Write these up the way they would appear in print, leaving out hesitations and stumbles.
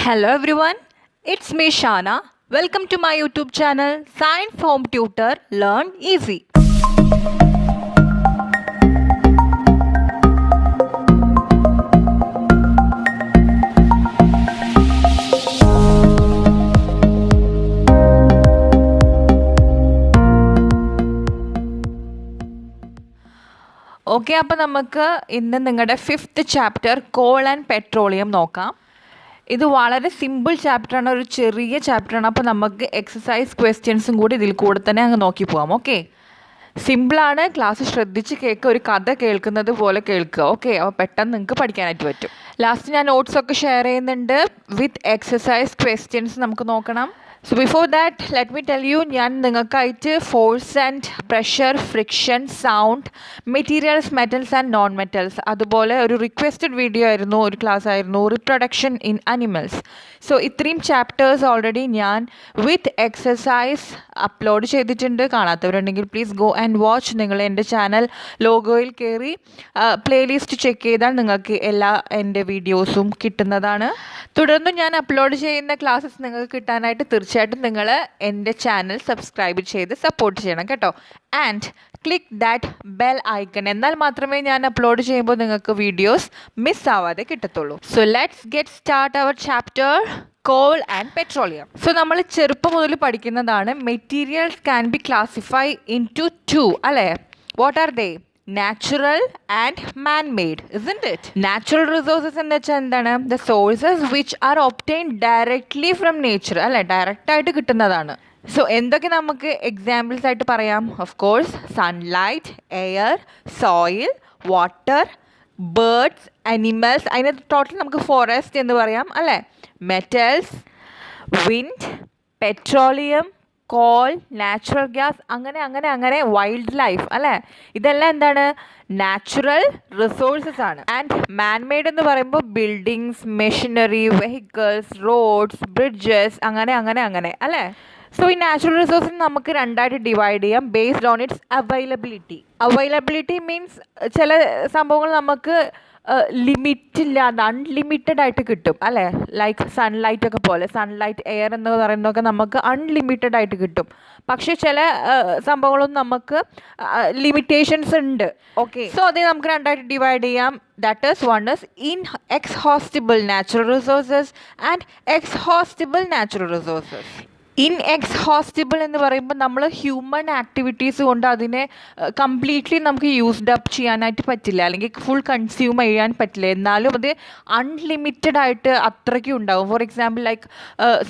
Hello everyone, it's me Shana. Welcome to my YouTube channel Science Home Tutor Learn Easy. Okay, അപ്പോൾ നമുക്ക് ഇന്ന് നിങ്ങളുടെ 5th chapter coal and petroleum നോക്കാം. ഇത് വളരെ സിമ്പിൾ ചാപ്റ്ററാണ്, ഒരു ചെറിയ ചാപ്റ്ററാണ്. അപ്പോൾ നമുക്ക് എക്സസൈസ് ക്വസ്റ്റ്യൻസും കൂടി ഇതിൽ കൂടെ തന്നെ അങ്ങ് നോക്കി പോകാം. ഓക്കെ, സിമ്പിളാണ്. ക്ലാസ് ശ്രദ്ധിച്ച് കേൾക്കുക, ഒരു കഥ കേൾക്കുന്നത് പോലെ കേൾക്കുക. ഓക്കെ, അപ്പോൾ പെട്ടെന്ന് നിങ്ങൾക്ക് പഠിക്കാനായിട്ട് പറ്റും. ലാസ്റ്റ് ഞാൻ നോട്ട്സൊക്കെ ഷെയർ ചെയ്യുന്നുണ്ട് വിത്ത് എക്സസൈസ് ക്വസ്റ്റ്യൻസ് നമുക്ക് നോക്കണം. So before that let me tell you, ഞാൻ നിങ്ങൾക്കായിട്ട് force and pressure, friction, sound, materials, metals and non metals, അതുപോലെ ഒരു റിക്വസ്റ്റഡ് വീഡിയോ ആയിരുന്നു, ഒരു ക്ലാസ് ആയിരുന്നു റിപ്രൊഡക്ഷൻ ഇൻ അനിമൽസ്. സോ ഇത്രയും ചാപ്റ്റേഴ്സ് ഓൾറെഡി ഞാൻ വിത്ത് എക്സസൈസ് അപ്ലോഡ് ചെയ്തിട്ടുണ്ട്. കാണാത്തവരുണ്ടെങ്കിൽ പ്ലീസ് ഗോ ആൻഡ് വാച്ച്. നിങ്ങൾ എൻ്റെ ചാനൽ ലോഗോയിൽ കയറി പ്ലേലിസ്റ്റ് ചെക്ക് ചെയ്താൽ നിങ്ങൾക്ക് എല്ലാ എൻ്റെ വീഡിയോസും കിട്ടുന്നതാണ്. തുടർന്ന് ഞാൻ അപ്ലോഡ് ചെയ്യുന്ന ക്ലാസ്സസ് നിങ്ങൾക്ക് കിട്ടാനായിട്ട് തീർച്ചയായിട്ടും നിങ്ങൾ എൻ്റെ ചാനൽ സബ്സ്ക്രൈബ് ചെയ്ത് സപ്പോർട്ട് ചെയ്യണം കേട്ടോ. And click that bell icon, എന്നാൽ മാത്രമേ ഞാൻ അപ്ലോഡ് ചെയ്യുമ്പോൾ നിങ്ങൾക്ക് വീഡിയോസ് മിസ്സാവാതെ കിട്ടത്തുള്ളൂ. So let's get start our chapter coal and petroleum. So നമ്മൾ ചെറുപ്പം മുതൽ പഠിക്കുന്നതാണ് materials can be classify into അല്ലേ? What are they? Natural and man made, isn't it? Natural resources എന്ന് വെച്ചാൽ എന്താണ്? The sources which are obtain directly from nature അല്ലേ, ഡയറക്റ്റായിട്ട് കിട്ടുന്നതാണ്. സോ എന്തൊക്കെ നമുക്ക് എക്സാമ്പിൾസ് ആയിട്ട് പറയാം? Of course sunlight, air, soil, water, birds, animals, അതിന് ടോട്ടൽ നമുക്ക് ഫോറസ്റ്റ് എന്ന് പറയാം അല്ലേ. Metals, wind, petroleum, coal, natural gas, അങ്ങനെ വൈൽഡ് ലൈഫ് അല്ലേ. ഇതെല്ലാം എന്താണ്? നാച്ചുറൽ റിസോഴ്സസ് ആണ്. ആൻഡ് മാൻമെയ്ഡ് എന്ന് പറയുമ്പോൾ buildings, machinery, vehicles, roads, bridges, അങ്ങനെ അല്ലേ. സോ ഈ നാച്ചുറൽ റിസോഴ്സിന് നമുക്ക് രണ്ടായിട്ട് ഡിവൈഡ് ചെയ്യാം based on its availability. Availability means ചില സംഭവങ്ങൾ നമുക്ക് ലിമിറ്റ് ഇല്ലാതെ അൺലിമിറ്റഡ് ആയിട്ട് കിട്ടും അല്ലേ. ലൈക്ക് സൺലൈറ്റ് ഒക്കെ പോലെ, സൺലൈറ്റ്, എയർ എന്ന് പറയുന്നതൊക്കെ നമുക്ക് അൺലിമിറ്റഡ് ആയിട്ട് കിട്ടും. പക്ഷേ ചില സംഭവങ്ങളൊന്നും നമുക്ക് ലിമിറ്റേഷൻസ് ഉണ്ട്. ഓക്കെ, സോ അതേ നമുക്ക് രണ്ടായിട്ട് ഡിവൈഡ് ചെയ്യാം. That is one is inexhaustible natural resources and exhaustible natural resources. Inexhaustible എന്ന് പറയുമ്പോൾ നമ്മൾ ഹ്യൂമൻ ആക്ടിവിറ്റീസ് കൊണ്ട് അതിനെ കംപ്ലീറ്റ്ലി നമുക്ക് യൂസ്ഡ് അപ്പ് ചെയ്യാനായിട്ട് പറ്റില്ല, അല്ലെങ്കിൽ ഫുൾ കൺസ്യൂം ചെയ്യാൻ പറ്റില്ല. എന്നാലും അത് അൺലിമിറ്റഡ് ആയിട്ട് അത്രയ്ക്കും ഉണ്ടാവും. ഫോർ എക്സാമ്പിൾ ലൈക്ക്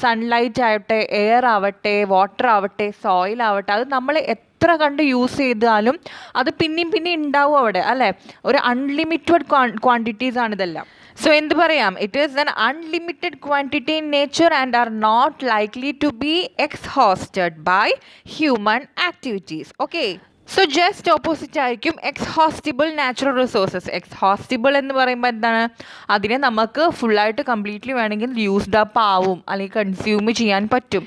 സൺലൈറ്റ് ആവട്ടെ, എയർ ആവട്ടെ, വാട്ടർ ആവട്ടെ, സോയിൽ ആവട്ടെ, അത് നമ്മൾ എത്ര കണ്ട് യൂസ് ചെയ്താലും അത് പിന്നെയും ഉണ്ടാവും അവിടെ അല്ലേ. ഒരു അൺലിമിറ്റഡ് ക്വാണ്ടിറ്റീസ് ആണ് ഇതെല്ലാം. സോ എന്ത് പറയാം? It is an unlimited quantity in nature and are not likely to be exhausted by human activities. Okay, so just opposite ആയിരിക്കും എക്സ്ഹോസ്റ്റിബിൾ നാച്ചുറൽ റിസോഴ്സസ്. എക്സ്ഹോസ്റ്റിബിൾ എന്ന് പറയുമ്പോൾ എന്താണ്? അതിനെ നമുക്ക് ഫുള്ളായിട്ട് കംപ്ലീറ്റ്ലി വേണമെങ്കിൽ യൂസ്ഡ് അപ്പ് ആവും, അല്ലെങ്കിൽ കൺസ്യൂം ചെയ്യാൻ പറ്റും.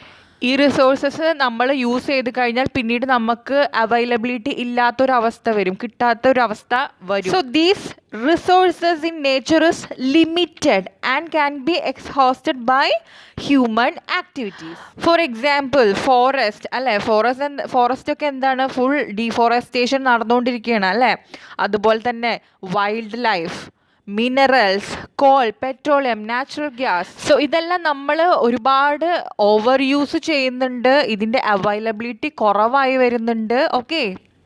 ഈ റിസോഴ്സസ് നമ്മൾ യൂസ് ചെയ്ത് കഴിഞ്ഞാൽ പിന്നീട് നമുക്ക് അവൈലബിലിറ്റി ഇല്ലാത്തൊരവസ്ഥ വരും, കിട്ടാത്തൊരവസ്ഥ വരും. So these resources in nature is limited and can be exhausted by human activities. For example forest അല്ലേ. ഫോറസ്റ്റ് ഒക്കെ എന്താണ്? ഫുൾ ഡീഫോറസ്റ്റേഷൻ നടന്നുകൊണ്ടിരിക്കുകയാണ് അല്ലേ. അതുപോലെ തന്നെ wild life, minerals, coal, petroleum, natural gas. So ഇതെല്ലാം നമ്മൾ ഒരുപാട് ഓവർ യൂസ് ചെയ്യുന്നുണ്ട്, ഇതിൻ്റെ അവൈലബിലിറ്റി കുറവായി വരുന്നുണ്ട്. ഓക്കെ,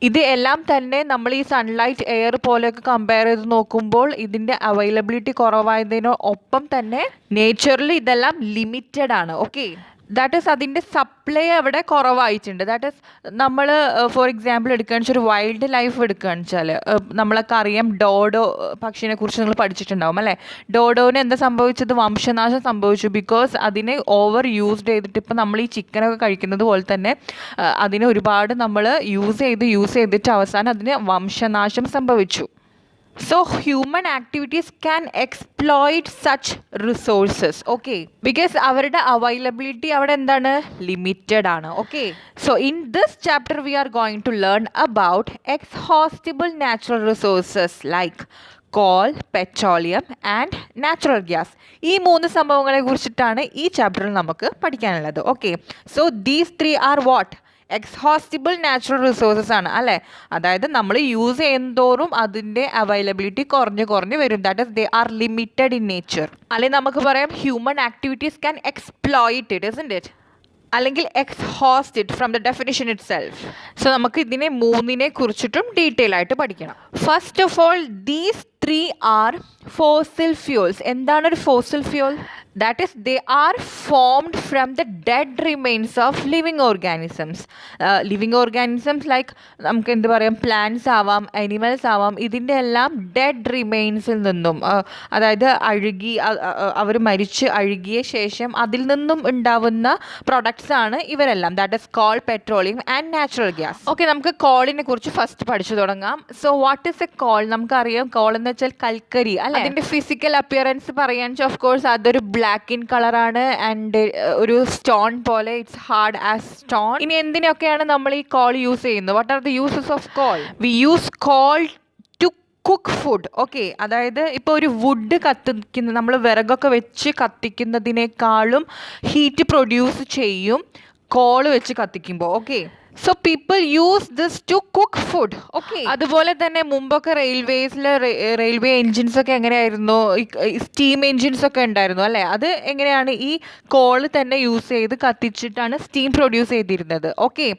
ഇത് എല്ലാം തന്നെ നമ്മൾ ഈ സൺലൈറ്റ്, എയർ പോലെയൊക്കെ കമ്പയർ ചെയ്ത് നോക്കുമ്പോൾ ഇതിൻ്റെ അവൈലബിലിറ്റി കുറവായതിനൊപ്പം തന്നെ നേച്ചറിൽ ഇതെല്ലാം ലിമിറ്റഡ് ആണ്. ഓക്കെ, ദാറ്റ് ഈസ് അതിൻ്റെ സപ്ലൈ അവിടെ കുറവായിട്ടുണ്ട്. ദാറ്റ് ഈസ് നമ്മൾ ഫോർ എക്സാമ്പിൾ എടുക്കുകയാണെന്ന് വെച്ചാൽ ഒരു വൈൽഡ് ലൈഫ് എടുക്കുകയാണെന്ന് വെച്ചാൽ നമ്മളൊക്കെ അറിയാം, ഡോഡോ പക്ഷിനെ കുറിച്ച് നിങ്ങൾ പഠിച്ചിട്ടുണ്ടാവും അല്ലേ. ഡോഡോന് എന്താ സംഭവിച്ചത്? വംശനാശം സംഭവിച്ചു. ബിക്കോസ് അതിനെ ഓവർ യൂസ്ഡ് ചെയ്തിട്ട് ഇപ്പോൾ നമ്മൾ ഈ ചിക്കനൊക്കെ കഴിക്കുന്നത് പോലെ തന്നെ അതിനെ ഒരുപാട് നമ്മൾ യൂസ് ചെയ്തിട്ട് അവസാനം അതിന് വംശനാശം സംഭവിച്ചു. So human activities can exploit such resources, okay, because അവരുടെ അവൈലബിലിറ്റി അവിടെ എന്താണ്? ലിമിറ്റഡ് ആണ്. Okay, so in this chapter we are going to learn about exhaustible natural resources like coal, petroleum and natural gas. ഈ 3 സംഭവങ്ങളെ കുറിച്ചിട്ടാണ് ഈ ചാപ്റ്ററിൽ നമുക്ക് പഠിക്കാനുള്ളത്. Okay, so these 3 are what? Exhaustible natural resources ആണ് അല്ലേ. അതായത് നമ്മൾ യൂസ് ചെയ്യുന്നതോറും അതിൻ്റെ അവൈലബിലിറ്റി കുറഞ്ഞു വരും. That is they are limited in nature. അല്ലെങ്കിൽ നമുക്ക് പറയാം human activities can exploit it, isn't it? അല്ലെങ്കിൽ exhaust it from the definition itself. So നമുക്ക് ഇതിനെ 3 കുറിച്ചിട്ടും ഡീറ്റെയിൽ ആയിട്ട് പഠിക്കണം. First of all, these 3 are fossil fuels. എന്താണ് ഒരു fossil fuel? That is, they are formed from the dead remains of living organisms. Living organisms like നമുക്ക് എന്ത് പറയാം, പ്ലാന്റ്സ് ആവാം, അനിമൽസ് ആവാം. ഇതിൻ്റെ എല്ലാം ഡെഡ് റിമെയിൻസിൽ നിന്നും, അതായത് അവർ മരിച്ച് അഴുകിയ ശേഷം അതിൽ നിന്നും ഉണ്ടാവുന്ന പ്രൊഡക്ട്സ് ആണ് ഇവരെല്ലാം. That is coal, petroleum and natural gas. Okay, നമുക്ക് കോളിനെ കുറിച്ച് ഫസ്റ്റ് പഠിച്ചു തുടങ്ങാം. So what is a coal? നമുക്കറിയാം കോൾ എന്ന് വെച്ചാൽ കൽക്കരി അല്ലെ. അതിൻ്റെ ഫിസിക്കൽ അപ്പിയറൻസ് പറയുകയാണെന്ന് ഓഫ് കോഴ്സ് അതൊരു ബ്ലാക്ക് ഇൻ കളറാണ് ആൻഡ് ഒരു സ്റ്റോൺ പോലെ, ഇറ്റ്സ് ഹാർഡ് ആസ് സ്റ്റോൺ. ഇനി എന്തിനൊക്കെയാണ് നമ്മൾ ഈ കോൾ യൂസ് ചെയ്യുന്നത്? What are the uses of coal? We use coal to cook food. Okay, അതായത് ഇപ്പോൾ ഒരു വുഡ് കത്തിക്കുന്ന, നമ്മൾ വിറകൊക്കെ വെച്ച് കത്തിക്കുന്നതിനേക്കാളും ഹീറ്റ് പ്രൊഡ്യൂസ് ചെയ്യും കോൾ വെച്ച് കത്തിക്കുമ്പോൾ. Okay, so people use this to cook food. Okay, അതുപോലെ തന്നെ മുമ്പൊക്കെ റെയിൽവേ എൻജിൻസ് ഒക്കെ എങ്ങനെയായിരുന്നു? സ്റ്റീം എൻജിൻസ് ഒക്കെ ഉണ്ടായിരുന്നു അല്ലേ. അത് എങ്ങനെയാണ്? ഈ കോള് തന്നെ യൂസ് ചെയ്ത് കത്തിച്ചിട്ടാണ് സ്റ്റീം പ്രൊഡ്യൂസ് ചെയ്തിരുന്നത്. Okay,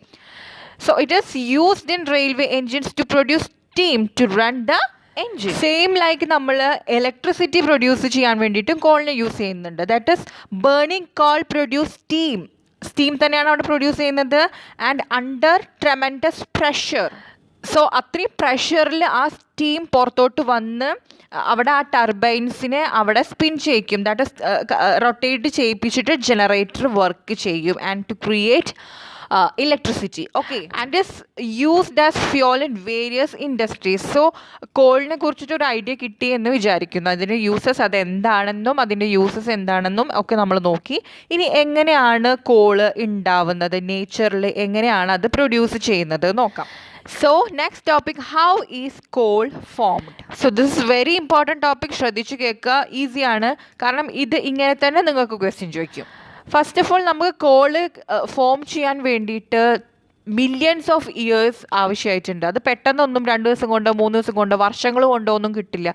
so it is used in railway engines to produce steam to run the engine. Same like നമ്മൾ ഇലക്ട്രിസിറ്റി പ്രൊഡ്യൂസ് ചെയ്യാൻ വേണ്ടിയിട്ടും കോളിനെ യൂസ് ചെയ്യുന്നുണ്ട്. That is burning coal produce steam തന്നെയാണ് അവിടെ പ്രൊഡ്യൂസ് ചെയ്യുന്നത് and under tremendous pressure. So അത്രയും പ്രഷറിൽ ആ സ്റ്റീം പുറത്തോട്ട് വന്ന് അവിടെ ആ ടർബൈൻസിനെ അവിടെ സ്പിൻ ചെയ്യിക്കും. ദാറ്റ് ഇസ് റൊട്ടേറ്റ് ചെയ്യിപ്പിച്ചിട്ട് ജനറേറ്റർ വർക്ക് ചെയ്യും and to create electricity. Okay, and is used as fuel in various industries. So കോളിനെ കുറിച്ചിട്ടൊരു ഐഡിയ കിട്ടി എന്ന് വിചാരിക്കുന്നു. അതിൻ്റെ യൂസസ് അതെന്താണെന്നും അതിൻ്റെ യൂസസ് എന്താണെന്നും ഒക്കെ നമ്മൾ നോക്കി. ഇനി എങ്ങനെയാണ് കോള് ഉണ്ടാവുന്നത്, നേച്ചറിൽ എങ്ങനെയാണ് അത് പ്രൊഡ്യൂസ് ചെയ്യുന്നത് നോക്കാം. So next topic, how is coal formed? So this is very important topic. ശ്രദ്ധിച്ച് കേൾക്കുക, ഈസിയാണ്. കാരണം ഇത് ഇങ്ങനെ തന്നെ നിങ്ങൾക്ക് ക്വസ്റ്റ്യൻ ചോദിക്കും. ഫസ്റ്റ് ഓഫ് ഓൾ, നമുക്ക് കോള് ഫോം ചെയ്യാൻ വേണ്ടിയിട്ട് മില്യൺസ് ഓഫ് ഇയേഴ്സ് ആവശ്യമായിട്ടുണ്ട്. അത് പെട്ടെന്നൊന്നും 2 ദിവസം കൊണ്ടോ 3 ദിവസം കൊണ്ടോ വർഷങ്ങൾ കൊണ്ടോ ഒന്നും കിട്ടില്ല.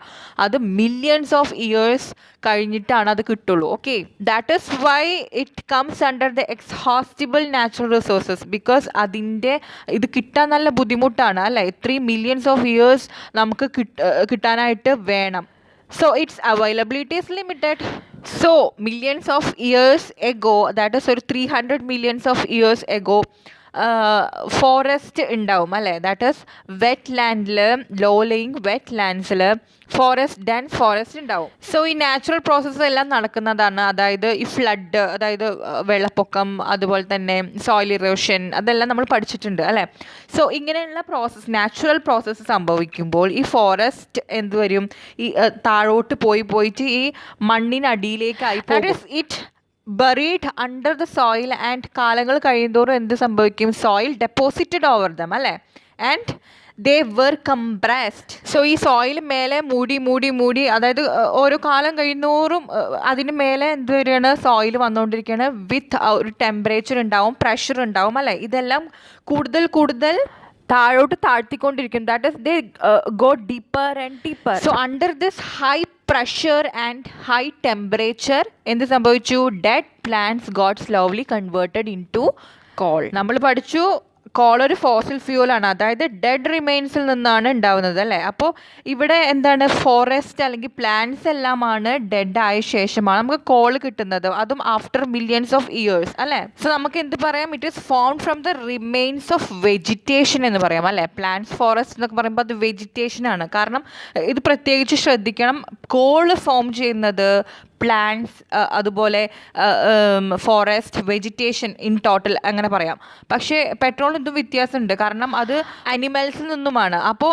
അത് മില്യൺസ് ഓഫ് ഇയേഴ്സ് കഴിഞ്ഞിട്ടാണ് അത് കിട്ടുള്ളൂ. Okay, that is why it comes under the exhaustible natural resources. Because ഇത് കിട്ടാൻ നല്ല ബുദ്ധിമുട്ടാണ് അല്ലേ. 3 മില്യൺസ് ഓഫ് ഇയേഴ്സ് നമുക്ക് കിട്ടാനായിട്ട് വേണം. So its availability is limited. So millions of years ago, that is 300 millions of years ago, forest ഉണ്ടാവും അല്ലേ. ദാറ്റ് ഈസ് വെറ്റ്ലാൻഡിൽ, ലോ ലെയിങ് വെറ്റ്ലാൻഡ്സിൽ ഡെൻസ് ഫോറസ്റ്റ് ഉണ്ടാവും. സോ ഈ നാച്ചുറൽ പ്രോസസ്സ് എല്ലാം നടക്കുന്നതാണ്. അതായത് ഈ ഫ്ലഡ്, അതായത് വെള്ളപ്പൊക്കം, അതുപോലെ തന്നെ സോയിൽ ഇറോഷൻ, അതെല്ലാം നമ്മൾ പഠിച്ചിട്ടുണ്ട് അല്ലേ. സോ ഇങ്ങനെയുള്ള നാച്ചുറൽ പ്രോസസ്സ് സംഭവിക്കുമ്പോൾ ഈ ഫോറസ്റ്റ് എന്ത് വരും, ഈ താഴോട്ട് പോയിട്ട് ഈ മണ്ണിനടിയിലേക്കായി പോകും. It buried under the soil and കാലങ്ങൾ കഴിയുന്തോറും എന്ത് സംഭവിക്കും, സോയിൽ ഡെപ്പോസിറ്റഡ് ഓവർ ദം അല്ലേ, and they were compressed. So ഈ സോയിൽ മേലെ മൂടി, അതായത് ഓരോ കാലം കഴിയുന്നോറും അതിന് മേലെ എന്ത് വരികയാണ്, സോയിൽ വന്നുകൊണ്ടിരിക്കുകയാണ്. വിത്ത് ഒരു ടെമ്പറേച്ചർ ഉണ്ടാവും, പ്രഷർ ഉണ്ടാവും അല്ലേ. ഇതെല്ലാം കൂടുതൽ താഴോട്ട് താഴ്ത്തിക്കൊണ്ടിരിക്കും. That is they go deeper and deeper. So under this high pressure and high temperature എന്ത് സംഭവിച്ചു, dead plants got slowly converted into coal. നമ്മൾ പഠിച്ചു കോൾ ഒരു ഫോസിൽ ഫ്യൂലാണ്, അതായത് ഡെഡ് റിമെയിൻസിൽ നിന്നാണ് ഉണ്ടാവുന്നത് അല്ലേ. അപ്പോൾ ഇവിടെ എന്താണ്, ഫോറസ്റ്റ് അല്ലെങ്കിൽ പ്ലാന്റ്സ് എല്ലാമാണ് ഡെഡ് ആയ ശേഷമാണ് നമുക്ക് കോൾ കിട്ടുന്നത്, അതും ആഫ്റ്റർ മില്യൺസ് ഓഫ് ഇയേഴ്സ് അല്ലേ. സോ നമുക്ക് എന്ത് പറയാം, it is formed from the remains of vegetation എന്ന് പറയാം അല്ലേ. പ്ലാന്റ്സ് ഫോറസ്റ്റ് എന്നൊക്കെ പറയുമ്പോൾ അത് വെജിറ്റേഷൻ ആണ്. കാരണം ഇത് പ്രത്യേകിച്ച് ശ്രദ്ധിക്കണം, കോള് ഫോം ചെയ്യുന്നത് പ്ലാന്റ്സ്, അതുപോലെ ഫോറസ്റ്റ്, വെജിറ്റേഷൻ ഇൻ ടോട്ടൽ അങ്ങനെ പറയാം. പക്ഷേ പെട്രോൾ ഇതും വ്യത്യാസമുണ്ട്, കാരണം അത് അനിമൽസിൽ നിന്നുമാണ്. അപ്പോൾ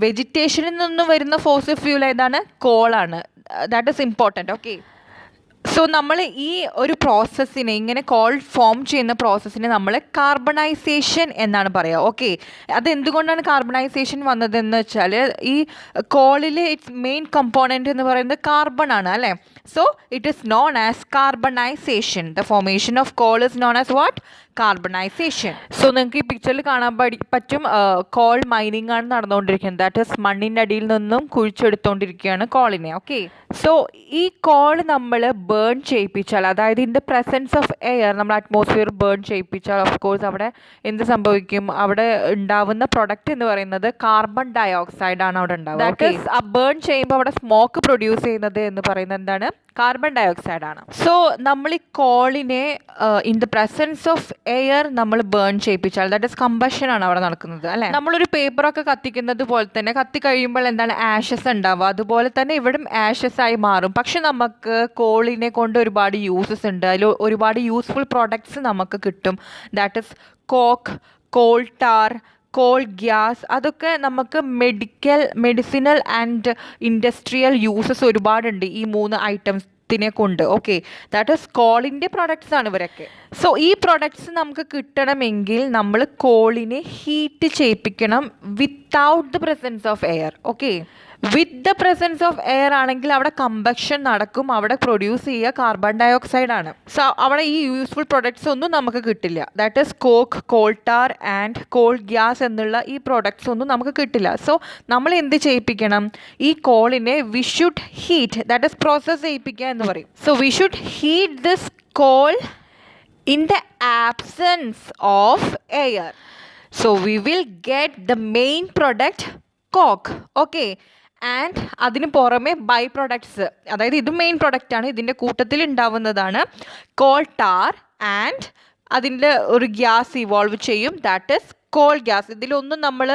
വെജിറ്റേഷനിൽ നിന്നും വരുന്ന ഫോസിൽ ഫ്യൂൽ ഏതാണ്, കോളാണ്. That is important. Okay, so നമ്മൾ ഈ ഒരു പ്രോസസ്സിനെ, ഇങ്ങനെ കോൾ ഫോം ചെയ്യുന്ന പ്രോസസ്സിനെ നമ്മൾ കാർബണൈസേഷൻ എന്നാണ് പറയുക. ഓക്കെ, അതെന്തുകൊണ്ടാണ് കാർബണൈസേഷൻ വന്നതെന്ന് വെച്ചാൽ ഈ കോളിൽ ഇറ്റ്സ് മെയിൻ കമ്പോണൻറ്റ് എന്ന് പറയുന്നത് കാർബൺ ആണ് അല്ലേ. So it is known as carbonisation. The formation of coal is known as what? Carbonisation. So നിങ്ങൾക്ക് ഈ പിക്ചറിൽ കാണാൻ പറ്റും കോൾ മൈനിങ് ആണ് നടന്നുകൊണ്ടിരിക്കുന്നത്. ദാറ്റ് ഈസ് മണ്ണിൻ്റെ അടിയിൽ നിന്നും കുഴിച്ചെടുത്തുകൊണ്ടിരിക്കുകയാണ് കോളിനെ. ഓക്കെ, സോ ഈ കോൾ നമ്മൾ ബേൺ ചെയ്യിപ്പിച്ചാൽ, അതായത് in the presence of air നമ്മൾ അറ്റ്മോസ്ഫിയർ ബേൺ ചെയ്യിപ്പിച്ചാൽ ഓഫ് കോഴ്സ് അവിടെ എന്ത് സംഭവിക്കും? അവിടെ ഉണ്ടാവുന്ന പ്രൊഡക്റ്റ് എന്ന് പറയുന്നത് കാർബൺ ഡൈ ഓക്സൈഡ് ആണ് അവിടെ ഉണ്ടാവുക. ദാറ്റ് ഈസ് ആ ബേൺ ചെയ്യുമ്പോൾ അവിടെ സ്മോക്ക് പ്രൊഡ്യൂസ് ചെയ്യുന്നത് എന്ന് പറയുന്നത് എന്താണ്? കാർബൺ ഡൈ ഓക്സൈഡ് ആണ്. സോ നമ്മൾ ഈ കോളിനെ in the presence of air നമ്മൾ ബേൺ ചെയ്യിപ്പിച്ചാൽ, ദാറ്റ് ഈസ് കമ്പഷൻ ആണ് അവിടെ നടക്കുന്നത് അല്ലേ. നമ്മളൊരു പേപ്പറൊക്കെ കത്തിക്കുന്നത് പോലെ തന്നെ കത്തി കഴിയുമ്പോൾ എന്താണ്? ആഷസ് ഉണ്ടാവുക. അതുപോലെ തന്നെ ഇവിടും ആഷസ് ആയി മാറും. പക്ഷെ നമുക്ക് കോളിനെ കൊണ്ട് ഒരുപാട് യൂസസ് ഉണ്ട്. അതിൽ ഒരുപാട് യൂസ്ഫുൾ പ്രോഡക്ട്സ് നമുക്ക് കിട്ടും. That is coke, coal tar, coal gas. അതൊക്കെ നമുക്ക് മെഡിസിനൽ ആൻഡ് ഇൻഡസ്ട്രിയൽ യൂസസ് ഒരുപാടുണ്ട് ഈ 3 ഐറ്റംസിനെ കൊണ്ട്. ഓക്കെ, ദാറ്റ് ഈസ് കോളിൻ്റെ പ്രൊഡക്ട്സ് ആണ് ഇവരൊക്കെ. സോ ഈ പ്രൊഡക്ട്സ് നമുക്ക് കിട്ടണമെങ്കിൽ നമ്മൾ കോളിനെ ഹീറ്റ് ചെയ്യിപ്പിക്കണം without the presence of air. Okay, with the presence of air ആണെങ്കിൽ അവിടെ കമ്പക്ഷൻ നടക്കും, അവിടെ പ്രൊഡ്യൂസ് ചെയ്യുക കാർബൺ ഡൈ ഓക്സൈഡ് ആണ്. സോ അവിടെ ഈ യൂസ്ഫുൾ പ്രൊഡക്ട്സ് ഒന്നും നമുക്ക് കിട്ടില്ല. That is coke, coal tar and coal gas എന്നുള്ള ഈ പ്രൊഡക്ട്സ് ഒന്നും നമുക്ക് കിട്ടില്ല. സോ നമ്മൾ എന്ത് ചെയ്യിപ്പിക്കണം? ഈ കോളിനെ we should heat, that is process ചെയ്യിപ്പിക്കുക എന്ന് പറയും. So we should heat this coal in the absence of air. So we will get the main product coke. Okay, and അതിന് പുറമെ ബൈ പ്രൊഡക്ട്സ്, അതായത് ഇത് മെയിൻ പ്രൊഡക്റ്റാണ്, ഇതിൻ്റെ കൂട്ടത്തിൽ ഉണ്ടാവുന്നതാണ് കോൾ ടാർ ആൻഡ് അതിൻ്റെ ഒരു ഗ്യാസ് ഇവോൾവ് ചെയ്യും. That is coal gas. ഇതിലൊന്നും നമ്മൾ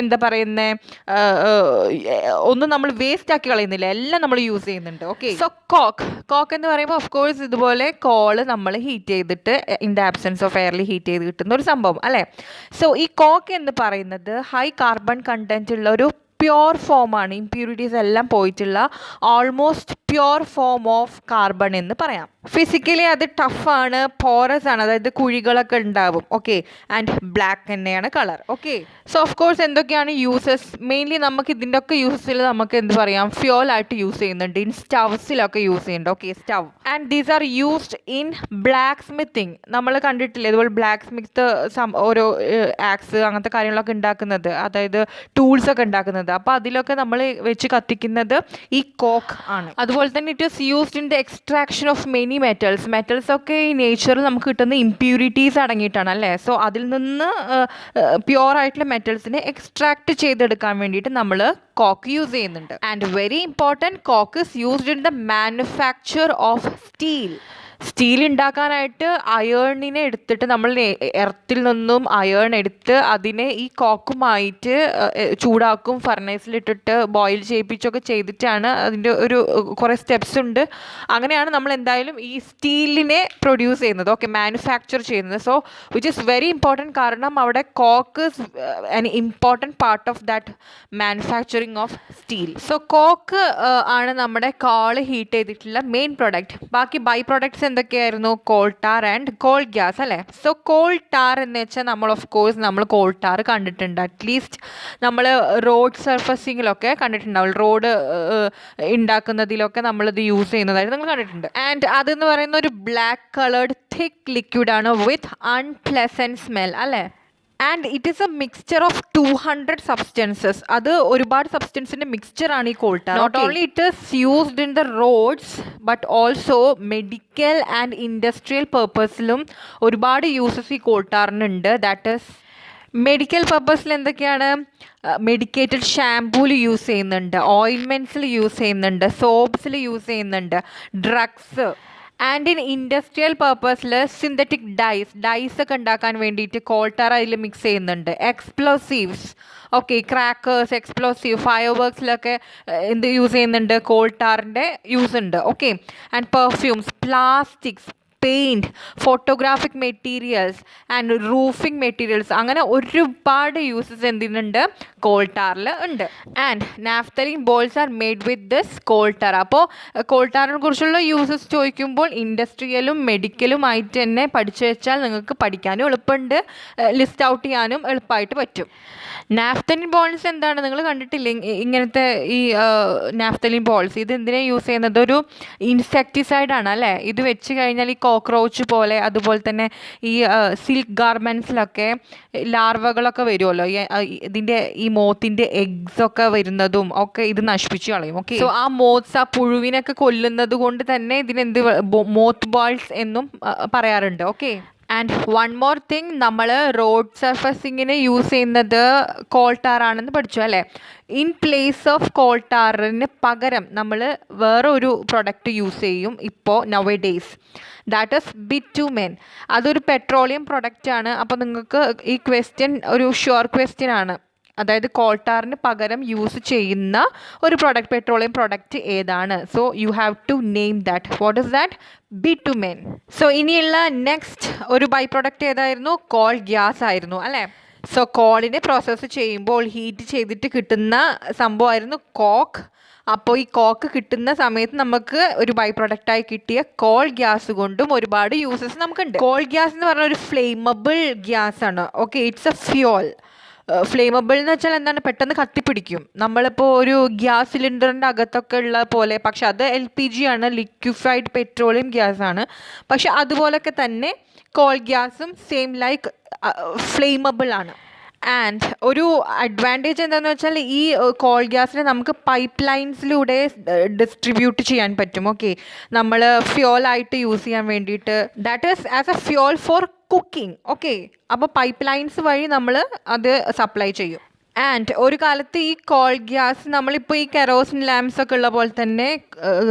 എന്താ പറയുന്നത്, ഒന്നും നമ്മൾ വേസ്റ്റ് ആക്കി കളയുന്നില്ല, എല്ലാം നമ്മൾ യൂസ് ചെയ്യുന്നുണ്ട്. ഓക്കെ, സോ കോക്ക് എന്ന് പറയുമ്പോൾ ഓഫ് കോഴ്സ് ഇതുപോലെ കോള് നമ്മൾ ഹീറ്റ് ചെയ്തിട്ട് ഇൻ ദ ആബ്സെൻസ് ഓഫ് എയറിൽ ഹീറ്റ് ചെയ്ത് കിട്ടുന്ന ഒരു സംഭവം അല്ലേ. സോ ഈ കോക്ക് എന്ന് പറയുന്നത് ഹൈ കാർബൺ കണ്ടൻറ്റ് ഉള്ള ഒരു പ്യോർ ഫോമാണ്. ഇംപ്യൂരിറ്റീസ് എല്ലാം പോയിട്ടുള്ള almost pure form of carbon എന്ന് പറയാം. ഫിസിക്കലി അത് ടഫാണ്, പോറസ് ആണ്, അതായത് കുഴികളൊക്കെ ഉണ്ടാവും. ഓക്കെ, ആൻഡ് ബ്ലാക്ക് തന്നെയാണ് colour. Okay, so of course എന്തൊക്കെയാണ് യൂസസ്? മെയിൻലി നമുക്ക് ഇതിൻ്റെ ഒക്കെ യൂസസിൽ നമുക്ക് എന്ത് പറയാം, ഫ്യൂൽ ആയിട്ട് യൂസ് ചെയ്യുന്നുണ്ട്. ഇൻ സ്റ്റവ്സിലൊക്കെ യൂസ് ചെയ്യുന്നുണ്ട്. Okay, stove. And these are used in black smithing. നമ്മൾ കണ്ടിട്ടില്ലേ ഇതുപോലെ ബ്ലാക്ക് സ്മിത്ത് ഓരോ ആക്സ് അങ്ങനത്തെ കാര്യങ്ങളൊക്കെ ഉണ്ടാക്കുന്നത്, അതായത് ടൂൾസ് ഒക്കെ ഉണ്ടാക്കുന്നത്. അപ്പോൾ അതിലൊക്കെ നമ്മൾ വെച്ച് കത്തിക്കുന്നത് ഈ കോക്ക് ആണ്. അതുപോലെ തന്നെ it is used in the extraction of many metals ഒക്കെ ഈ നേച്ചറിൽ നമുക്ക് കിട്ടുന്ന ഇംപ്യൂരിറ്റീസ് അടങ്ങിയിട്ടാണ് അല്ലേ. സോ അതിൽ നിന്ന് പ്യുവർ ആയിട്ടുള്ള മെറ്റൽസിനെ എക്സ്ട്രാക്ട് ചെയ്തെടുക്കാൻ വേണ്ടിയിട്ട് നമ്മൾ കോക്ക് യൂസ് ചെയ്യുന്നുണ്ട്. And very important, coke is used in the manufacture of steel ഉണ്ടാക്കാനായിട്ട് അയേണിനെ എടുത്തിട്ട് നമ്മൾ എർത്തിൽ നിന്നും അയേൺ എടുത്ത് അതിനെ ഈ കോക്കുമായിട്ട് ചൂടാക്കും, ഫർണേസിലിട്ടിട്ട് ബോയിൽ ചെയ്യിപ്പിച്ചൊക്കെ ചെയ്തിട്ടാണ്. അതിൻ്റെ ഒരു കുറേ സ്റ്റെപ്സ് ഉണ്ട്. അങ്ങനെയാണ് നമ്മൾ എന്തായാലും ഈ സ്റ്റീലിനെ പ്രൊഡ്യൂസ് ചെയ്യുന്നത്. ഓക്കെ, മാനുഫാക്ചർ ചെയ്യുന്നത്. So which is very important, കാരണം അവിടെ coke is an important part of that manufacturing of steel. So coke ആണ് നമ്മുടെ കോള് ഹീറ്റ് ചെയ്തിട്ടുള്ള മെയിൻ പ്രൊഡക്റ്റ്. ബാക്കി ബൈ പ്രൊഡക്ട്സ് എന്തൊക്കെയായിരുന്നു? Coal tar and coal gas അല്ലേ. സോ കോൾ ടാർ എന്ന് വെച്ചാൽ നമ്മൾ ഓഫ് കോഴ്സ് നമ്മൾ കോൾ ടാർ കണ്ടിട്ടുണ്ട്. അറ്റ്ലീസ്റ്റ് നമ്മൾ റോഡ് സർഫസിങ്ങിലൊക്കെ കണ്ടിട്ടുണ്ടാവും. റോഡ് ഉണ്ടാക്കുന്നതിലൊക്കെ നമ്മളിത് യൂസ് ചെയ്യുന്നതായിട്ട് നിങ്ങൾ കണ്ടിട്ടുണ്ട്. ആൻഡ് അതെന്ന് പറയുന്ന ഒരു ബ്ലാക്ക് കളേർഡ് തിക്ക് ലിക്വിഡാണ് വിത്ത് അൺപ്ലസൻറ്റ് സ്മെൽ അല്ലേ. And it is a mixture of 200 substances. അത് ഒരുപാട് സബ്സ്റ്റൻസിൻ്റെ മിക്സ്ചറാണ് ഈ coal tar. Not only it is used in the roads but also medical and industrial പർപ്പസിലും ഒരുപാട് യൂസസ് ഈ കോൾ ടാറിനുണ്ട്. ദാറ്റ് ഈസ് മെഡിക്കൽ പർപ്പസിൽ എന്തൊക്കെയാണ്? മെഡിക്കേറ്റഡ് ഷാംപൂയിൽ യൂസ് ചെയ്യുന്നുണ്ട്, ഓയിൻമെൻറ്റ്സിൽ യൂസ് ചെയ്യുന്നുണ്ട്, സോപ്സിൽ യൂസ് ചെയ്യുന്നുണ്ട്, ഡ്രഗ്സ്. ആൻഡ് ഇൻ ഇൻഡസ്ട്രിയൽ പർപ്പസിൽ സിന്തറ്റിക് ഡൈസ് ഒക്കെ ഉണ്ടാക്കാൻ വേണ്ടിയിട്ട് കോൾ ടാർ അതിൽ മിക്സ് ചെയ്യുന്നുണ്ട്. Explosives, okay, crackers, explosive, fire വർക്സിലൊക്കെ എന്ത് യൂസ് ചെയ്യുന്നുണ്ട്? കോൾ ടാറിൻ്റെ യൂസ് ഉണ്ട്. Okay, and perfumes, plastics, paint, photographic materials and roofing materials, അങ്ങനെ ഒരുപാട് യൂസസ് എന്തിനുണ്ട് കോൾ ടാറിൽ ഉണ്ട്. And naphthalene balls are made with this coal tar. അപ്പോൾ കോൾ ടാറിനെ കുറിച്ചുള്ള യൂസസ് ചോദിക്കുമ്പോൾ ഇൻഡസ്ട്രിയലും മെഡിക്കലും ആയിട്ട് തന്നെ പഠിച്ചു വെച്ചാൽ നിങ്ങൾക്ക് പഠിക്കാനും എളുപ്പമുണ്ട്, ലിസ്റ്റ് ഔട്ട് ചെയ്യാനും എളുപ്പമായിട്ട് പറ്റും. നാഫ്തലിൻ ബോൾസ് എന്താണ് നിങ്ങൾ കണ്ടിട്ടില്ലേ ഇങ്ങനത്തെ ഈ നാഫ്തലിൻ ബോൾസ്? ഇത് എന്തിനാണ് യൂസ് ചെയ്യുന്നത്? ഒരു ഇൻസെക്ടിസൈഡ് ആണ് അല്ലേ. ഇത് വെച്ച് കഴിഞ്ഞാൽ ഈ കോക്രോച്ച് പോലെ അതുപോലെ തന്നെ ഈ സിൽക്ക് ഗാർമെൻറ്റ്സിലൊക്കെ ലാർവകളൊക്കെ വരുമല്ലോ, ഇതിൻ്റെ ഈ മോത്തിൻ്റെ എഗ്സ് ഒക്കെ വരുന്നതും ഒക്കെ ഇത് നശിപ്പിച്ച് കളയും. ഓക്കെ, സോ ആ മോത്ത്സ്, ആ പുഴുവിനൊക്കെ കൊല്ലുന്നത് കൊണ്ട് തന്നെ ഇതിനെന്ത് മോത്ത് ബോൾസ് എന്നും പറയാറുണ്ട്. Okay, and one more thing, നമ്മൾ റോഡ് സർഫസിങ്ങിന് യൂസ് ചെയ്യുന്നത് കോൾ ടാറാണെന്ന് പഠിച്ചു അല്ലേ. ഇൻ പ്ലേസ് ഓഫ് കോൾ ടാറിന് പകരം നമ്മൾ വേറെ ഒരു പ്രൊഡക്റ്റ് യൂസ് ചെയ്യും ഇപ്പോൾ നവ ഡേയ്സ്. That is bitumen. അതൊരു പെട്രോളിയം പ്രൊഡക്റ്റാണ്. അപ്പോൾ നിങ്ങൾക്ക് ഈ ക്വസ്റ്റ്യൻ ഒരു ഷുവർ ക്വസ്റ്റ്യൻ ആണ്. അതായത് കോൾ ടാറിന് പകരം യൂസ് ചെയ്യുന്ന ഒരു പ്രൊഡക്റ്റ്, പെട്രോളിയം പ്രൊഡക്റ്റ് ഏതാണ്? So you have to name that. What is that? Bitumen. So ഇനിയുള്ള നെക്സ്റ്റ് ഒരു ബൈ പ്രൊഡക്റ്റ് ഏതായിരുന്നു? കോൾ ഗ്യാസ് ആയിരുന്നു അല്ലേ. സോ കോളിനെ പ്രോസസ്സ് ചെയ്യുമ്പോൾ ഹീറ്റ് ചെയ്തിട്ട് കിട്ടുന്ന സംഭവമായിരുന്നു കോക്ക്. അപ്പോൾ ഈ കോക്ക് കിട്ടുന്ന സമയത്ത് നമുക്ക് ഒരു ബൈ പ്രൊഡക്റ്റായി കിട്ടിയ കോൾ ഗ്യാസ് കൊണ്ടും ഒരുപാട് യൂസസ് നമുക്കുണ്ട്. കോൾ ഗ്യാസ് എന്ന് പറഞ്ഞാൽ ഒരു ഫ്ലെയിമബിൾ ഗ്യാസ് ആണ്. Okay, it's A fuel. Flammable എന്ന് വെച്ചാൽ എന്താണ്? പെട്ടെന്ന് കത്തിപ്പിടിക്കും. നമ്മളിപ്പോൾ ഒരു ഗ്യാസ് സിലിണ്ടറിൻ്റെ അകത്തൊക്കെ ഉള്ള പോലെ, പക്ഷെ അത് LPG ആണ്, ലിക്വിഫൈഡ് പെട്രോളിയം ഗ്യാസ് ആണ്. പക്ഷെ അതുപോലൊക്കെ തന്നെ കോൾ ഗ്യാസും സെയിം ലൈക്ക് ഫ്ലെയിമബിൾ ആണ്. ആൻഡ് ഒരു അഡ്വാൻറ്റേജ് എന്താണെന്ന് വെച്ചാൽ ഈ കോൾ ഗ്യാസിനെ നമുക്ക് പൈപ്പ് ലൈൻസിലൂടെ ഡിസ്ട്രിബ്യൂട്ട് ചെയ്യാൻ പറ്റും. ഓക്കെ, നമ്മൾ ഫ്യൂലായിട്ട് യൂസ് ചെയ്യാൻ വേണ്ടിയിട്ട്, that is as a fuel for cooking. Okay, അപ്പോൾ പൈപ്പ് ലൈൻസ് വഴി നമ്മൾ അത് സപ്ലൈ ചെയ്യും. ആൻഡ് ഒരു കാലത്ത് ഈ കോൾ ഗ്യാസ് നമ്മളിപ്പോൾ ഈ കെറോസിൻ ലാംപ്സ് ഒക്കെ ഉള്ള പോലെ തന്നെ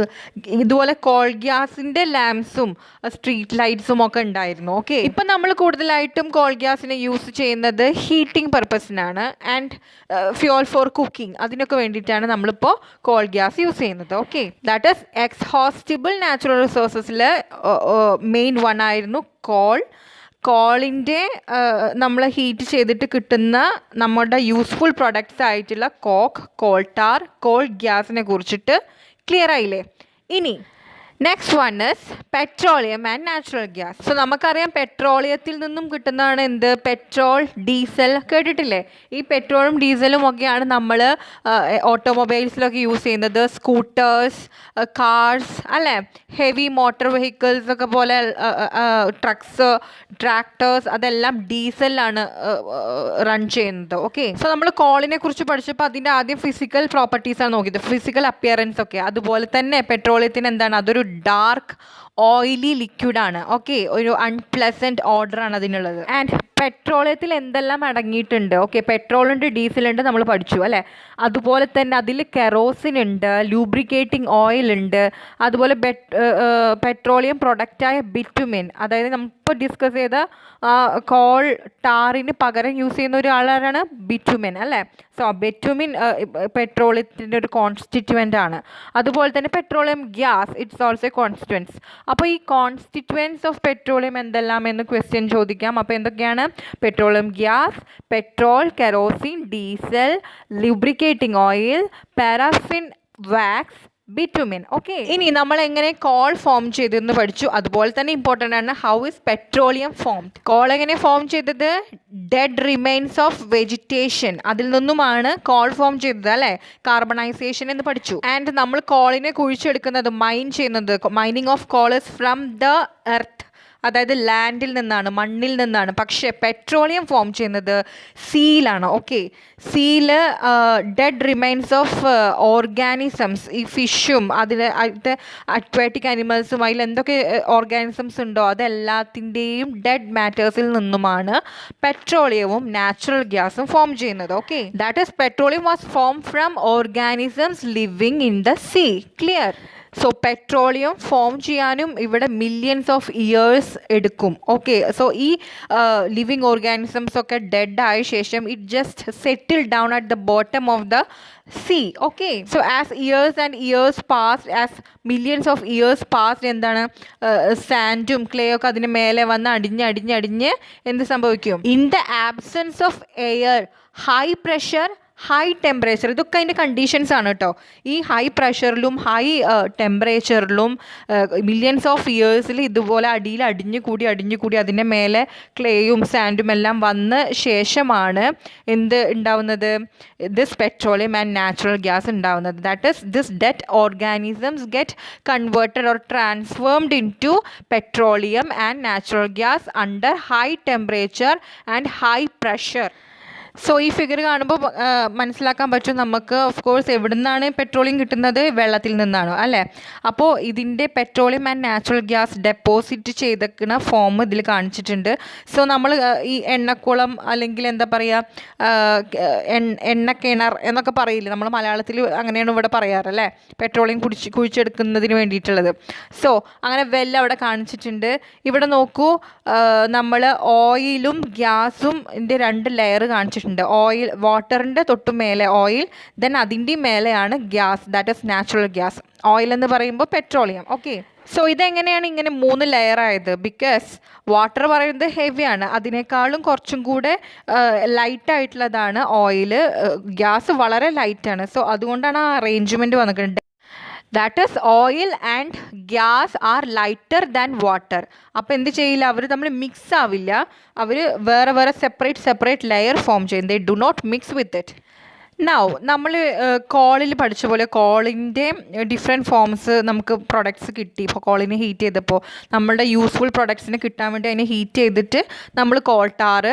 ഇതുപോലെ കോൾ ഗ്യാസിൻ്റെ ലാംപ്സും സ്ട്രീറ്റ് ലൈറ്റ്സും ഒക്കെ ഉണ്ടായിരുന്നു. ഓക്കെ, ഇപ്പം നമ്മൾ കൂടുതലായിട്ടും കോൾ ഗ്യാസിനെ യൂസ് ചെയ്യുന്നത് ഹീറ്റിംഗ് പർപ്പസിനാണ് ആൻഡ് ഫ്യൂൽ ഫോർ കുക്കിംഗ്, അതിനൊക്കെ വേണ്ടിയിട്ടാണ് നമ്മളിപ്പോൾ കോൾ ഗ്യാസ് യൂസ് ചെയ്യുന്നത്. Okay, that is exhaustible natural റിസോഴ്സസിൽ മെയിൻ വൺ ആയിരുന്നു കോൾ. കോളിൻ്റെ നമ്മൾ ഹീറ്റ് ചെയ്തിട്ട് കിട്ടുന്ന നമ്മുടെ യൂസ്ഫുൾ പ്രൊഡക്ട്സ് ആയിട്ടുള്ള കോക്ക്, കോൾ ടാർ, കോൾ ഗ്യാസിനെ കുറിച്ചിട്ട് ക്ലിയർ ആയില്ലേ? ഇനി next one is petroleum and natural gas. So നമുക്കറിയാം പെട്രോളിയത്തിൽ നിന്നും കിട്ടുന്നതാണ് എന്ത്? Petrol, diesel. കേട്ടിട്ടില്ലേ? ഈ പെട്രോളും ഡീസലും ഒക്കെയാണ് നമ്മൾ ഓട്ടോമൊബൈൽസിലൊക്കെ യൂസ് ചെയ്യുന്നത്. സ്കൂട്ടേഴ്സ്, കാർസ് അല്ലേ, ഹെവി മോട്ടോർ വെഹിക്കിൾസ് ഒക്കെ പോലെ ട്രക്സ്, ട്രാക്ടേഴ്സ്, അതെല്ലാം ഡീസലിലാണ് റൺ ചെയ്യുന്നത്. ഓക്കെ, സോ നമ്മൾ കോളിനെ കുറിച്ച് പഠിച്ചപ്പോൾ അതിൻ്റെ ആദ്യം ഫിസിക്കൽ പ്രോപ്പർട്ടീസാണ് നോക്കിയത്, ഫിസിക്കൽ അപ്പിയറൻസ് ഒക്കെ. അതുപോലെ തന്നെ പെട്രോളിയത്തിന് എന്താണ്? അതൊരു ഡാർക്ക് ഓയിലി ലിക്വിഡാണ്. ഓക്കെ, ഒരു അൺപ്ലസൻറ്റ് ഓർഡറാണ് അതിനുള്ളത്. ആൻഡ് പെട്രോളിയത്തിൽ എന്തെല്ലാം അടങ്ങിയിട്ടുണ്ട്? ഓക്കെ, പെട്രോളുണ്ട്, ഡീസലുണ്ട്, നമ്മൾ പഠിച്ചു അല്ലേ. അതുപോലെ തന്നെ അതിൽ കെറോസിൻ ഉണ്ട്, ലൂബ്രിക്കേറ്റിംഗ് ഓയിൽ ഉണ്ട്, അതുപോലെ പെട്രോളിയം പ്രൊഡക്റ്റായ ബിറ്റുമെൻ, അതായത് നമ്മളിപ്പോൾ ഡിസ്കസ് ചെയ്ത കോൾ ടാറിന് പകരം യൂസ് ചെയ്യുന്ന ഒരാളാണ് ബിറ്റുമെൻ അല്ലേ. സോ ബിറ്റുമെൻ പെട്രോളിയത്തിൻ്റെ ഒരു കോൺസ്റ്റിറ്റ്യുവൻ്റ് ആണ്. അതുപോലെ തന്നെ petroleum gas, it's also A constituents. അപ്പോൾ ഈ കോൺസ്റ്റിറ്റ്യുവൻസ് ഓഫ് പെട്രോളിയം എന്തെല്ലാം എന്ന് ക്വസ്റ്റ്യൻ ചോദിക്കാം. അപ്പോൾ എന്തൊക്കെയാണ്? Petroleum gas, petrol, kerosene, diesel, lubricating oil, paraffin wax, bitumen. Okay, ഇനി നമ്മൾ എങ്ങനെ കോൾ ഫോം ചെയ്തെന്ന് പഠിച്ചു. അതുപോലെ തന്നെ ഇമ്പോർട്ടൻ്റ് ആണ് how is petroleum form. Call എങ്ങനെ ഫോം ചെയ്തത്? ഡെഡ് റിമൈൻസ് ഓഫ് വെജിറ്റേഷൻ, അതിൽ നിന്നുമാണ് കോൾ ഫോം ചെയ്തത് അല്ലേ. കാർബണൈസേഷൻ എന്ന് പഠിച്ചു. ആൻഡ് നമ്മൾ കോളിനെ കുഴിച്ചെടുക്കുന്നത്, മൈൻ ചെയ്യുന്നത്, mining of coal is from the earth, അതായത് ലാൻഡിൽ നിന്നാണ്, മണ്ണിൽ നിന്നാണ്. പക്ഷേ പെട്രോളിയം ഫോം ചെയ്യുന്നത് സീലാണ്. ഓക്കെ, സീല് ഡെഡ് റിമൈൻസ് ഓഫ് ഓർഗാനിസംസ്, ഈ ഫിഷും അതിലത്തെ അക്വാറ്റിക് അനിമൽസും അതിൽ എന്തൊക്കെ ഓർഗാനിസംസ് ഉണ്ടോ അതെല്ലാത്തിൻ്റെയും ഡെഡ് മാറ്റേഴ്സിൽ നിന്നുമാണ് പെട്രോളിയവും നാച്ചുറൽ ഗ്യാസും ഫോം ചെയ്യുന്നത്. Okay, that is petroleum was form from organisms living in the sea. Clear? So petroleum form ചെയ്യാനും ഇവിടെ മില്യൺസ് ഓഫ് ഇയേഴ്സ് എടുക്കും. ഓക്കെ, സോ ഈ ലിവിങ് ഓർഗാനിസംസ് ഒക്കെ ഡെഡ് ആയ ശേഷം it just settle down at the bottom of the sea. Okay, so as years and years passed, as millions of years passed, എന്താണ് സാൻഡും clay ഒക്കെ അതിന് മേലെ വന്ന് അടിഞ്ഞ് എന്ത് സംഭവിക്കും? In the absence of air, high pressure, high temperature, ഇതൊക്കെ അതിൻ്റെ conditions ആണ് കേട്ടോ. ഈ ഹൈ പ്രഷറിലും ഹൈ ടെമ്പറേച്ചറിലും മില്യൺസ് ഓഫ് ഇയേഴ്സിൽ ഇതുപോലെ അടിയിൽ അടിഞ്ഞു കൂടി അതിൻ്റെ മേലെ ക്ലേയും സാൻഡും എല്ലാം വന്ന ശേഷമാണ് എന്ത് ഉണ്ടാവുന്നത്? This petroleum and natural gas ഉണ്ടാവുന്നത്. That is this dead organisms get converted or transformed into petroleum and natural gas under high temperature and high pressure. So ഈ ഫിഗർ കാണുമ്പോൾ മനസ്സിലാക്കാൻ പറ്റും നമുക്ക്, ഓഫ് കോഴ്സ് എവിടെ നിന്നാണ് പെട്രോളിയം കിട്ടുന്നത്? വെള്ളത്തിൽ നിന്നാണ് അല്ലേ? അപ്പോൾ ഇതിൻ്റെ petroleum and natural gas deposit ചെയ്തിരിക്കുന്ന ഫോം ഇതിൽ കാണിച്ചിട്ടുണ്ട്. സോ നമ്മൾ ഈ എണ്ണക്കുളം അല്ലെങ്കിൽ എന്താ പറയുക, എണ്ണക്കിണർ എന്നൊക്കെ പറയില്ലേ, നമ്മൾ മലയാളത്തിൽ അങ്ങനെയാണ് ഇവിടെ പറയാറ് അല്ലേ, പെട്രോളിയം കുഴിച്ചെടുക്കുന്നതിന് വേണ്ടിയിട്ടുള്ളത്. സോ അങ്ങനെ അവിടെ കാണിച്ചിട്ടുണ്ട്. ഇവിടെ നോക്കൂ, നമ്മൾ ഓയിലും ഗ്യാസും രണ്ട് ലെയർ കാണിച്ചിട്ടുണ്ട്. ഓയിൽ, വാട്ടറിൻ്റെ തൊട്ട് മേലെ ഓയിൽ, ദെൻ അതിൻ്റെ മേലെയാണ് gas, that is natural gas. Oil എന്ന് പറയുമ്പോൾ പെട്രോളിയം. ഓക്കെ, സോ ഇതെങ്ങനെയാണ് ഇങ്ങനെ 3 ലെയർ ആയത്? ബിക്കോസ് വാട്ടർ പറയുന്നത് ഹെവിയാണ്, അതിനേക്കാളും കുറച്ചും കൂടെ ലൈറ്റ് ആയിട്ടുള്ളതാണ് ഓയിൽ. ഗ്യാസ് വളരെ ലൈറ്റാണ്. സോ അതുകൊണ്ടാണ് ആ അറേഞ്ച്മെൻറ്റ് വന്നിട്ടുണ്ട്. That is oil and gas R lighter than water. അപ്പോൾ എന്ത് ചെയ്യില്ല, അവർ തമ്മിൽ മിക്സ് ആവില്ല, അവർ വേറെ സെപ്പറേറ്റ് ലെയർ ഫോം ചെയ്യും. They do not mix with it. Now നമ്മൾ കോളിൽ പഠിച്ച പോലെ കോളിൻ്റെ ഡിഫറെൻറ്റ് ഫോംസ് നമുക്ക് പ്രൊഡക്ട്സ് കിട്ടി. ഇപ്പോൾ കോളിനെ ഹീറ്റ് ചെയ്തപ്പോൾ നമ്മളുടെ യൂസ്ഫുൾ പ്രൊഡക്ട്സിന് കിട്ടാൻ വേണ്ടി അതിനെ ഹീറ്റ് ചെയ്തിട്ട് നമ്മൾ കോൾ ടാർ,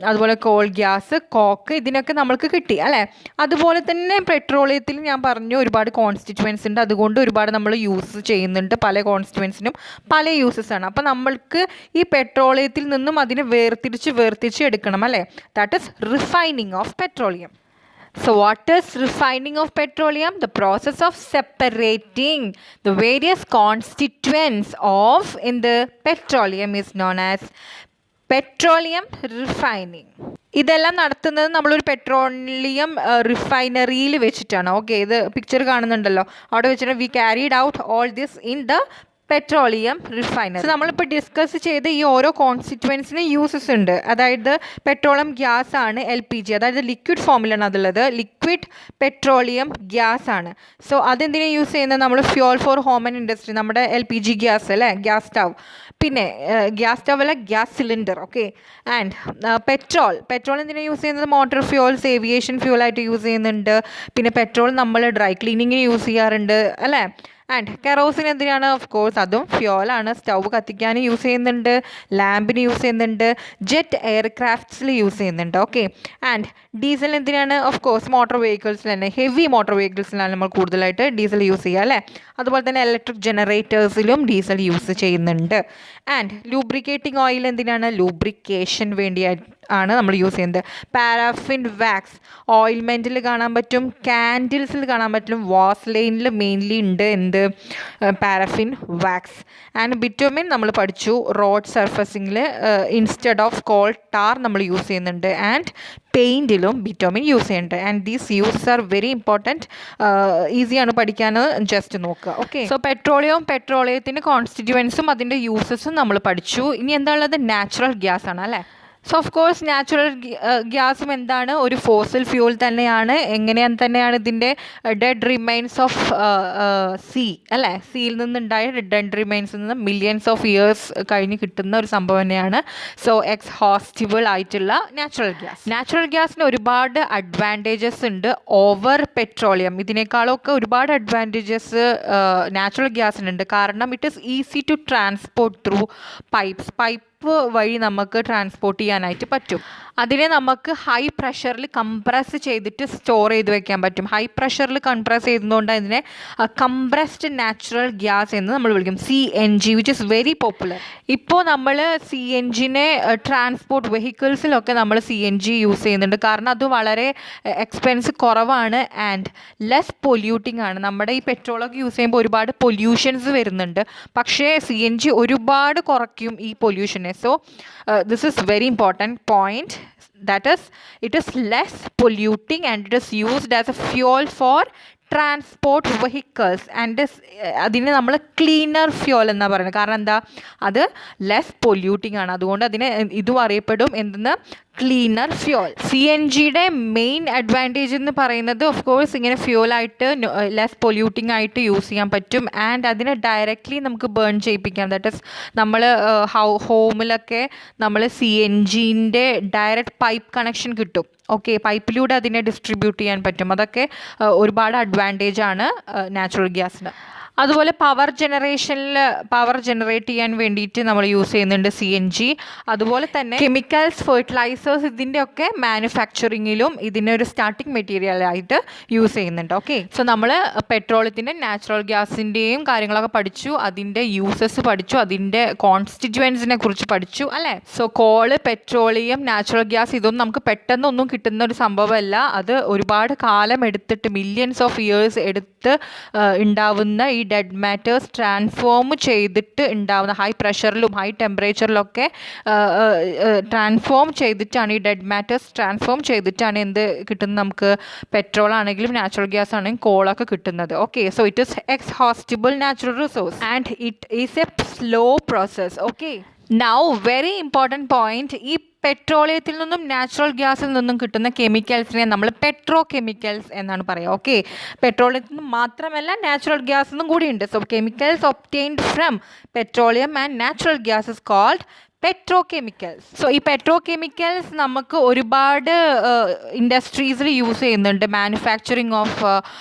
അതുപോലെ കോൾ ഗ്യാസ്, കോക്ക്, ഇതിനൊക്കെ നമ്മൾക്ക് കിട്ടി അല്ലേ? അതുപോലെ തന്നെ പെട്രോളിയത്തിൽ ഞാൻ പറഞ്ഞു ഒരുപാട് കോൺസ്റ്റിറ്റ്യുവൻസ് ഉണ്ട്, അതുകൊണ്ട് ഒരുപാട് നമ്മൾ യൂസ് ചെയ്യുന്നുണ്ട്. പല കോൺസ്റ്റിറ്റ്യുവൻസിനും പല യൂസസ് ആണ്. അപ്പോൾ നമ്മൾക്ക് ഈ പെട്രോളിയത്തിൽ നിന്നും അതിനെ വേർതിരിച്ച് എടുക്കണം അല്ലേ? That is refining of petroleum. So what is refining of petroleum? The process of separating the various constituents of in the petroleum is known as petroleum refining. ഇതെല്ലാം നടത്തുന്നത് നമ്മളൊരു പെട്രോളിയം റിഫൈനറിയിൽ വെച്ചിട്ടാണ്. ഓക്കെ, ഇത് പിക്ചർ കാണുന്നുണ്ടല്ലോ, അവിടെ വെച്ചിട്ട് we carried out all this in the petroleum refinery. നമ്മളിപ്പോൾ discuss ചെയ്ത് ഈ ഓരോ കോൺസ്റ്റിറ്റ്യുവൻസിന് യൂസസ് ഉണ്ട്. അതായത് പെട്രോളിയം ഗ്യാസ് ആണ് LPG, അതായത് ലിക്വിഡ് ഫോമിലാണ് അതുള്ളത്. ലിക്വിഡ് പെട്രോളിയം ഗ്യാസ് ആണ്. സോ അതെന്തിനാണ് യൂസ് ചെയ്യുന്നത്? നമ്മൾ fuel for home and industry, നമ്മുടെ LPG ഗ്യാസ് അല്ലേ, ഗ്യാസ് സ്റ്റവ്. പിന്നെ ഗ്യാസ് സ്റ്റവ് അല്ല, gas cylinder. Okay, and petrol എന്തിനാണ് യൂസ് ചെയ്യുന്നത്? മോട്ടോർ ഫ്യൂൾസ്, ഏവിയേഷൻ ഫ്യൂലായിട്ട് യൂസ് ചെയ്യുന്നുണ്ട്. പിന്നെ പെട്രോൾ നമ്മൾ ഡ്രൈ ക്ലീനിങ്ങിന് യൂസ് ചെയ്യാറുണ്ട് അല്ലേ? ആൻഡ് കെറോസിൻ എന്തിനാണ്? ഓഫ് കോഴ്സ് അതും ഫ്യൂലാണ്, സ്റ്റവ് കത്തിക്കാൻ യൂസ് ചെയ്യുന്നുണ്ട്, ലാമ്പിന് യൂസ് ചെയ്യുന്നുണ്ട്, ജെറ്റ് എയർക്രാഫ്റ്റ്സിൽ യൂസ് ചെയ്യുന്നുണ്ട്. ഓക്കെ, ആൻഡ് ഡീസൽ എന്തിനാണ്? ഓഫ് കോഴ്സ് മോട്ടോർ വെഹിക്കിൾസിൽ തന്നെ, ഹെവി മോട്ടോർ വെഹിക്കിൾസിലാണ് നമ്മൾ കൂടുതലായിട്ട് ഡീസൽ യൂസ് ചെയ്യുക അല്ലേ? അതുപോലെ തന്നെ ഇലക്ട്രിക് ജനറേറ്റേഴ്സിലും ഡീസൽ യൂസ് ചെയ്യുന്നുണ്ട്. ആൻഡ് ലൂബ്രിക്കേറ്റിംഗ് ഓയിൽ എന്തിനാണ്? ലൂബ്രിക്കേഷൻ വേണ്ടിയായിട്ട് ആണ് നമ്മൾ യൂസ് ചെയ്യുന്നത്. പാരാഫിൻ വാക്സ് ഓയിൽമെൻറ്റിൽ കാണാൻ പറ്റും, കാൻഡിൽസിൽ കാണാൻ പറ്റും, വാസ്ലൈനിൽ മെയിൻലി ഉണ്ട് എന്ത്? Paraffin wax. ആൻഡ് ബിറ്റുമിൻ നമ്മൾ പഠിച്ചു, റോഡ് സർഫസിങ്ങിൽ ഇൻസ്റ്റെഡ് ഓഫ് കോൾ ടാർ നമ്മൾ യൂസ് ചെയ്യുന്നുണ്ട്. ആൻഡ് പെയിൻറ്റിലും ബിറ്റുമിൻ യൂസ് ചെയ്യുന്നുണ്ട്. And these uses are very important, ഈസിയാണ് പഠിക്കാൻ, ജസ്റ്റ് നോക്കുക. ഓക്കെ, സോ പെട്രോളിയത്തിൻ്റെ കോൺസ്റ്റിറ്റ്യുവൻസും അതിൻ്റെ യൂസസും നമ്മൾ പഠിച്ചു. ഇനി എന്താ ഉള്ളത്? നാച്ചുറൽ ഗ്യാസ് ആണ് അല്ലേ? സോ ഓഫ് കോഴ്സ് നാച്ചുറൽ ഗ്യാസും എന്താണ്? ഒരു ഫോസിൽ ഫ്യൂൽ തന്നെയാണ്. എങ്ങനെയാണ് തന്നെയാണ് ഇതിൻ്റെ ഡെഡ് റിമൈൻസ് ഓഫ് സീ അല്ലേ, സീയിൽ നിന്നുണ്ടായ ഡെഡ് റിമൈൻസിൽ നിന്ന് മില്യൺസ് ഓഫ് ഇയേഴ്സ് കഴിഞ്ഞ് കിട്ടുന്ന ഒരു സംഭവം തന്നെയാണ്. സോ എക്സ്ഹോസ്റ്റിബിൾ ആയിട്ടുള്ള നാച്ചുറൽ ഗ്യാസിന് ഒരുപാട് അഡ്വാൻറ്റേജസ് ഉണ്ട് ഓവർ പെട്രോളിയം. ഇതിനേക്കാളൊക്കെ ഒരുപാട് അഡ്വാൻറ്റേജസ് നാച്ചുറൽ ഗ്യാസിനുണ്ട്. കാരണം it is easy to transport through pipes. Pipe വഴി നമുക്ക് ട്രാൻസ്പോർട്ട് ചെയ്യാനായിട്ട് പറ്റും. അതിനെ നമുക്ക് ഹൈ പ്രഷറിൽ കംപ്രസ് ചെയ്തിട്ട് സ്റ്റോർ ചെയ്ത് വെക്കാൻ പറ്റും. ഹൈ പ്രഷറിൽ കംപ്രസ് ചെയ്യുന്നതുകൊണ്ട് അതിനെ കംപ്രസ്ഡ് നാച്ചുറൽ ഗ്യാസ് എന്ന് നമ്മൾ വിളിക്കും, CNG, which is very popular. ഇപ്പോൾ നമ്മൾ CNGനെ ട്രാൻസ്പോർട്ട് വെഹിക്കിൾസിലൊക്കെ നമ്മൾ CNG യൂസ് ചെയ്യുന്നുണ്ട്. കാരണം അത് വളരെ എക്സ്പെൻസ് കുറവാണ് ആൻഡ് ലെസ് പൊല്യൂട്ടിംഗ് ആണ്. നമ്മുടെ ഈ പെട്രോളൊക്കെ യൂസ് ചെയ്യുമ്പോൾ ഒരുപാട് പൊല്യൂഷൻസ് വരുന്നുണ്ട്, പക്ഷേ CNG ഒരുപാട് കുറയ്ക്കും ഈ പൊല്യൂഷനെ. So this is very important point. That is, it is less polluting and it is used as a fuel for transport vehicles and അതിന് നമ്മൾ ക്ലീനർ ഫ്യൂൽ എന്നാണ് പറയുന്നത്. കാരണം എന്താ, അത് ലെസ് പൊല്യൂട്ടിംഗ് ആണ്. അതുകൊണ്ട് അതിനെ ഇതും അറിയപ്പെടും എന്തെന്ന്, ക്ലീനർ ഫ്യൂൽ. CNGയുടെ മെയിൻ അഡ്വാൻറ്റേജ് എന്ന് പറയുന്നത് ഓഫ് കോഴ്സ് ഇങ്ങനെ ഫ്യൂലായിട്ട് ലെസ് പൊല്യൂട്ടിംഗ് ആയിട്ട് യൂസ് ചെയ്യാൻ പറ്റും ആൻഡ് അതിനെ ഡയറക്റ്റ്ലി നമുക്ക് ബേൺ ചെയ്യിപ്പിക്കാം. ദാറ്റ് ഇസ് നമ്മൾ ഹോമിലൊക്കെ നമ്മൾ CNGൻ്റെ ഡയറക്റ്റ് പൈപ്പ് കണക്ഷൻ കിട്ടും. ഓക്കെ, പൈപ്പിലൂടെ അതിനെ ഡിസ്ട്രിബ്യൂട്ട് ചെയ്യാൻ പറ്റും. അതൊക്കെ ഒരുപാട് അഡ്വാൻറ്റേജ് ആണ് നാച്ചുറൽ ഗ്യാസിന്. അതുപോലെ പവർ ജനറേറ്റ് ചെയ്യാൻ വേണ്ടിയിട്ട് നമ്മൾ യൂസ് ചെയ്യുന്നുണ്ട് CNG. അതുപോലെ തന്നെ കെമിക്കൽസ്, ഫെർട്ടിലൈസേഴ്സ്, ഇതിൻ്റെയൊക്കെ മാനുഫാക്ചറിങ്ങിലും ഇതിനൊരു സ്റ്റാർട്ടിങ് മെറ്റീരിയലായിട്ട് യൂസ് ചെയ്യുന്നുണ്ട്. ഓക്കെ, സോ നമ്മൾ പെട്രോളിയത്തിൻ്റെ നാച്ചുറൽ ഗ്യാസിൻ്റെയും കാര്യങ്ങളൊക്കെ പഠിച്ചു, അതിൻ്റെ യൂസസ് പഠിച്ചു, അതിൻ്റെ കോൺസ്റ്റിറ്റ്യുവൻസിനെ കുറിച്ച് പഠിച്ചു അല്ലേ. So call, petroleum, natural gas ഇതൊന്നും നമുക്ക് പെട്ടെന്നൊന്നും കിട്ടുന്ന ഒരു സംഭവമല്ല. അത് ഒരുപാട് കാലം എടുത്തിട്ട് മില്യൺസ് ഓഫ് ഇയേഴ്സ് എടുത്ത് ഉണ്ടാവുന്ന ഈ ഡെഡ് മാറ്റേഴ്സ് ട്രാൻസ്ഫോം ചെയ്തിട്ട് ഉണ്ടാവുന്ന ഹൈ പ്രഷറിലും ഹൈ ടെമ്പറേച്ചറിലൊക്കെ ട്രാൻസ്ഫോം ചെയ്തിട്ടാണ് ഈ ഡെഡ് മാറ്റേഴ്സ് ട്രാൻസ്ഫോം ചെയ്തിട്ടാണ് എന്ത് കിട്ടുന്നത്, നമുക്ക് പെട്രോൾ ആണെങ്കിലും നാച്ചുറൽ ഗ്യാസ് ആണെങ്കിലും കോളൊക്കെ കിട്ടുന്നത്. Okay, so it is exhaustible natural resource and it is a slow process. Okay, now very important point, ഈ പെട്രോളിയത്തിൽ നിന്നും നാച്ചുറൽ ഗ്യാസിൽ നിന്നും കിട്ടുന്ന കെമിക്കൽസിനെ നമ്മൾ പെട്രോ കെമിക്കൽസ് എന്നാണ് പറയുക. ഓക്കെ, പെട്രോളിയത്തിൽ നിന്നും മാത്രമല്ല നാച്ചുറൽ ഗ്യാസ് എന്നും കൂടിയുണ്ട്. So chemicals obtained from petroleum and natural gas is called petrochemicals. So ഈ പെട്രോകെമിക്കൽസ് നമുക്ക് ഒരുപാട് ഇൻഡസ്ട്രീസിൽ യൂസ് ചെയ്യുന്നുണ്ട്. Manufacturing of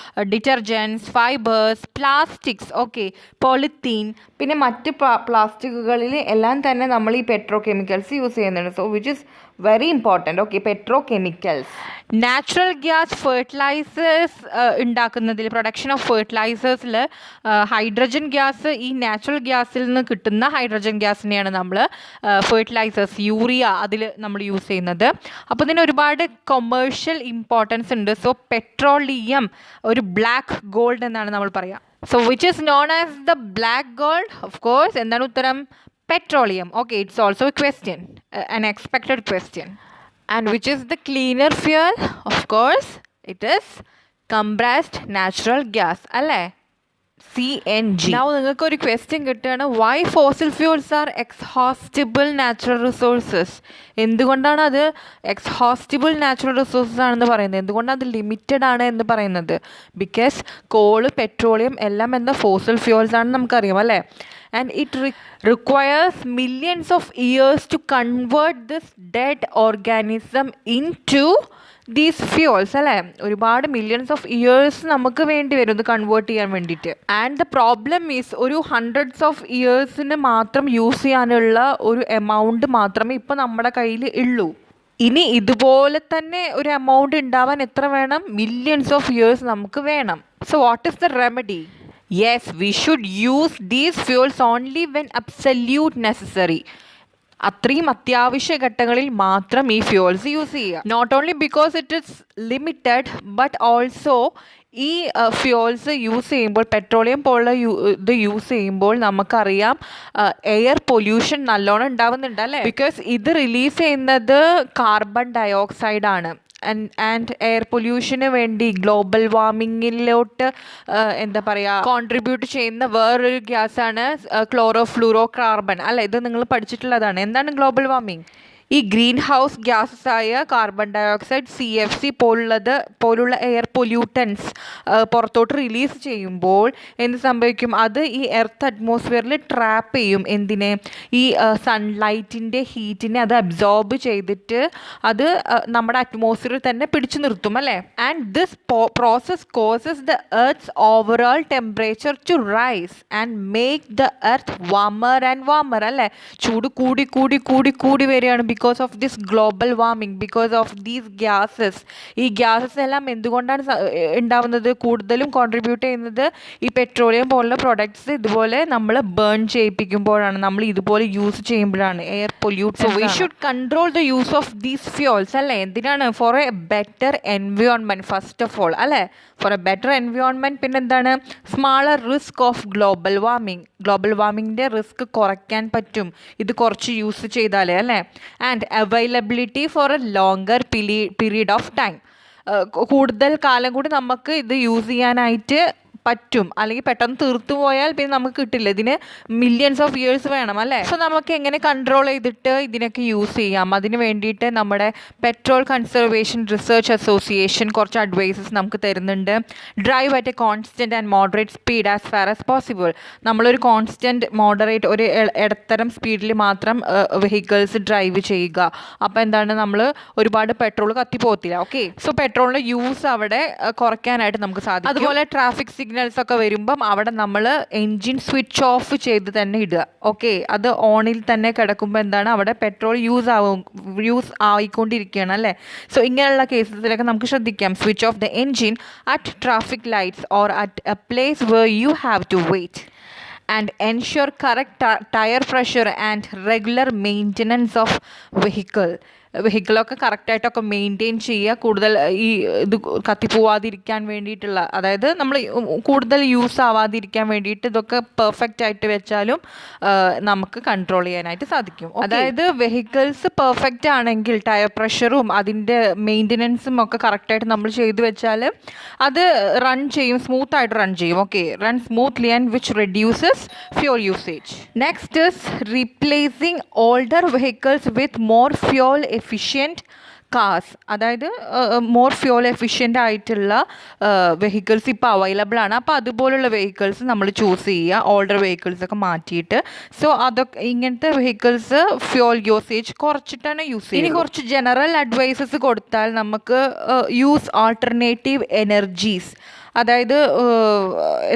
detergents, fibres, plastics, okay, polythene, പിന്നെ മറ്റ് പ്ലാസ്റ്റിക്കുകളിൽ എല്ലാം തന്നെ നമ്മൾ ഈ പെട്രോകെമിക്കൽസ് യൂസ് ചെയ്യുന്നുണ്ട്. So which is very important. Okay, petrochemicals. Natural gas fertilisers ഉണ്ടാക്കുന്നതിൽ, പ്രൊഡക്ഷൻ ഓഫ് ഫെർട്ടിലൈസേഴ്സിൽ ഹൈഡ്രജൻ ഗ്യാസ്, ഈ നാച്ചുറൽ ഗ്യാസിൽ നിന്ന് കിട്ടുന്ന ഹൈഡ്രജൻ ഗ്യാസിനെയാണ് നമ്മൾ ഫെർട്ടിലൈസേഴ്സ്, യൂറിയ, അതിൽ നമ്മൾ യൂസ് ചെയ്യുന്നത്. അപ്പോൾ ഇതിന് ഒരുപാട് കൊമേഴ്ഷ്യൽ ഇമ്പോർട്ടൻസ് ഉണ്ട്. സോ പെട്രോളിയം ഒരു ബ്ലാക്ക് ഗോൾഡ് എന്നാണ് നമ്മൾ പറയുക. So which is known as the black gold? Of course എന്താണ് ഉത്തരം? Petroleum. Okay, it's also a question, an expected question. And which is the cleaner fuel? Of course, it is compressed natural gas. അല്ലേ? CNG. Now നിങ്ങൾക്ക് ഒരു question കിട്ടുകയാണ്, why fossil fuels are exhaustible natural resources? എന്തുകൊണ്ടാണ് അത് എക്സ്ഹോസ്റ്റിബിൾ natural resources ആണെന്ന് പറയുന്നത്? എന്തുകൊണ്ടാണ് അത് ലിമിറ്റഡ് ആണ് എന്ന് പറയുന്നത്? ബിക്കോസ് കോള്, പെട്രോളിയം എല്ലാം എന്താ ഫോസിൽ ഫ്യൂൾസ് ആണെന്ന് നമുക്കറിയാം അല്ലേ. And it requires millions of years to convert this dead organism into these fuels അല്ലേ. ഒരുപാട് മില്യൺസ് ഓഫ് ഇയേഴ്സ് നമുക്ക് വേണ്ടി വരും ഇത് കൺവേർട്ട് ചെയ്യാൻ വേണ്ടിയിട്ട്. ആൻഡ് ദ പ്രോബ്ലം ഈസ് ഒരു ഹൺഡ്രഡ്സ് ഓഫ് ഇയേഴ്സിന് മാത്രം യൂസ് ചെയ്യാനുള്ള ഒരു എമൗണ്ട് മാത്രമേ ഇപ്പോൾ നമ്മുടെ കയ്യിൽ ഉള്ളൂ. ഇനി ഇതുപോലെ തന്നെ ഒരു എമൗണ്ട് ഉണ്ടാവാൻ എത്ര വേണം? മില്യൺസ് ഓഫ് ഇയേഴ്സ് നമുക്ക് വേണം. So what is the remedy? Yes, we should use these fuels only when absolute necessary. അത്രയും അത്യാവശ്യ ഘട്ടങ്ങളിൽ മാത്രം ഈ ഫ്യൂൾസ് യൂസ് ചെയ്യുക. Not only because it is limited but also ഈ ഫ്യൂൾസ് യൂസ് ചെയ്യുമ്പോൾ, പെട്രോളിയം പോലുള്ള ഇത് യൂസ് ചെയ്യുമ്പോൾ നമുക്കറിയാം എയർ പൊല്യൂഷൻ നല്ലോണം ഉണ്ടാവുന്നുണ്ട് അല്ലേ. ബിക്കോസ് ഇത് റിലീസ് ചെയ്യുന്നത് കാർബൺ ഡയോക്സൈഡ് ആണ്. ആൻഡ് എയർ പൊല്യൂഷന് വേണ്ടി ഗ്ലോബൽ വാർമിങ്ങിലോട്ട് എന്താ പറയുക കോൺട്രിബ്യൂട്ട് ചെയ്യുന്ന വേറൊരു ഗ്യാസാണ് ക്ലോറോ ഫ്ലൂറോ കാർബൺ അല്ലേ. ഇത് നിങ്ങൾ പഠിച്ചിട്ടുള്ളതാണ്. എന്താണ് ഗ്ലോബൽ വാർമിംഗ്? ഈ ഗ്രീൻ ഹൗസ് ഗ്യാസസ് ആയ കാർബൺ ഡയോക്സൈഡ്, CFC പോലുള്ള എയർ പൊല്യൂട്ടൻസ് പുറത്തോട്ട് റിലീസ് ചെയ്യുമ്പോൾ എന്ത് സംഭവിക്കും? അത് ഈ എർത്ത് അറ്റ്മോസ്ഫിയറിൽ ട്രാപ്പ് ചെയ്യും. എന്തിനെ? ഈ സൺലൈറ്റിൻ്റെ ഹീറ്റിനെ അത് അബ്സോർബ് ചെയ്തിട്ട് അത് നമ്മുടെ അറ്റ്മോസ്ഫിയറിൽ തന്നെ പിടിച്ചു നിർത്തും അല്ലേ. And this process causes the earth's overall temperature to rise and make the earth warmer and warmer അല്ലേ. ചൂട് കൂടി കൂടി കൂടി കൂടി വരികയാണ് because of this global warming, because of these gases. ഈ ഗ്യാസസ് എല്ലാം എന്തുകൊണ്ടാണ് ഉണ്ടാവുന്നത്? കൂടുതലും കോൺട്രിബ്യൂട്ട് ചെയ്യുന്നത് ഈ പെട്രോളിയം പോലുള്ള പ്രൊഡക്ട്സ് ഇതുപോലെ നമ്മൾ ബേൺ ചെയ്യിപ്പിക്കുമ്പോഴാണ്, നമ്മൾ ഇതുപോലെ യൂസ് ചെയ്യുമ്പോഴാണ് air pollute. So we should control the use of these fuels അല്ലേ. എന്തിനാണ്? For a better environment first of all അല്ലേ. For a better environment. പിന്നെന്താണ്? Smaller risk of global warming. Global വാർമിങ്ങിൻ്റെ റിസ്ക് കുറയ്ക്കാൻ പറ്റും ഇത് കുറച്ച് യൂസ് ചെയ്താലേ അല്ലേ. And availability for a longer period of time. കൂടുതൽ കാലം കൂടി നമുക്ക് ഇത് യൂസ് ചെയ്യാനായിട്ട് പറ്റും. അല്ലെങ്കിൽ പെട്ടെന്ന് തീർത്തു പോയാൽ പിന്നെ നമുക്ക് കിട്ടില്ല. ഇതിന് മില്യൺസ് ഓഫ് ഇയേഴ്സ് വേണം അല്ലേ. സോ നമുക്ക് എങ്ങനെ കൺട്രോൾ ചെയ്തിട്ട് ഇതിനൊക്കെ യൂസ് ചെയ്യാം? അതിന് വേണ്ടിയിട്ട് നമ്മുടെ പെട്രോൾ കൺസർവേഷൻ റിസർച്ച് അസോസിയേഷൻ കുറച്ച് അഡ്വൈസസ് നമുക്ക് തരുന്നുണ്ട്. Drive at A constant and moderate speed as far as possible. നമ്മളൊരു കോൺസ്റ്റൻറ്റ് മോഡറേറ്റ് ഒരു ഇടത്തരം സ്പീഡിൽ മാത്രം വെഹിക്കിൾസ് ഡ്രൈവ് ചെയ്യുക. അപ്പോൾ എന്താണ്? നമ്മൾ ഒരുപാട് പെട്രോൾ കത്തിപ്പോകത്തില്ല. ഓക്കെ. സോ പെട്രോളിൻ്റെ യൂസ് അവിടെ കുറയ്ക്കാനായിട്ട് നമുക്ക് സാധിക്കും. അതുപോലെ ട്രാഫിക് സിഗ്നൽസ് ഒക്കെ വരുമ്പം അവിടെ നമ്മൾ എൻജിൻ സ്വിച്ച് ഓഫ് ചെയ്ത് തന്നെ ഇടുക. ഓക്കെ. അത് ഓണിൽ തന്നെ കിടക്കുമ്പോൾ എന്താണ്? അവിടെ പെട്രോൾ യൂസ് ആയിക്കൊണ്ടിരിക്കുകയാണ് അല്ലേ. സോ ഇങ്ങനെയുള്ള കേസസിലൊക്കെ നമുക്ക് ശ്രദ്ധിക്കാം. Switch off the engine at traffic lights or at a place where you have to wait. And ensure correct tire pressure and regular maintenance of വെഹിക്കിളൊക്കെ കറക്റ്റായിട്ടൊക്കെ മെയിൻറ്റെയിൻ ചെയ്യുക. കൂടുതൽ ഈ ഇത് കത്തിപ്പോവാതിരിക്കാൻ വേണ്ടിയിട്ടുള്ള, അതായത് നമ്മൾ കൂടുതൽ യൂസ് ആവാതിരിക്കാൻ വേണ്ടിയിട്ട് ഇതൊക്കെ പെർഫെക്റ്റ് ആയിട്ട് വെച്ചാലും നമുക്ക് കൺട്രോൾ ചെയ്യാനായിട്ട് സാധിക്കും. അതായത് വെഹിക്കിൾസ് പെർഫെക്റ്റ് ആണെങ്കിൽ ടയർ പ്രഷറും അതിൻ്റെ മെയിൻ്റനൻസും ഒക്കെ കറക്റ്റായിട്ട് നമ്മൾ ചെയ്തു വെച്ചാൽ അത് റൺ ചെയ്യും, സ്മൂത്തായിട്ട് റൺ ചെയ്യും. Okay. Run smoothly and which reduces fuel usage. Next is replacing older vehicles with more fuel efficient cars. അതായത് മോർ ഫ്യൂൽ എഫിഷ്യൻ്റ് ആയിട്ടുള്ള വെഹിക്കിൾസ് ഇപ്പോൾ അവൈലബിൾ ആണ്. അപ്പോൾ അതുപോലുള്ള വെഹിക്കിൾസ് നമ്മൾ ചൂസ് ചെയ്യുക, ഓൾഡർ വെഹിക്കിൾസൊക്കെ മാറ്റിയിട്ട്. സോ അതൊക്കെ ഇങ്ങനത്തെ വെഹിക്കിൾസ് ഫ്യൂൽ യൂസേജ് കുറച്ചിട്ടാണ് യൂസ് ചെയ്യുന്നത്. ഇനി കുറച്ച് ജനറൽ അഡ്വൈസസ് കൊടുത്താൽ നമുക്ക് യൂസ് ആൾട്ടർനേറ്റീവ് എനർജീസ്. അതായത്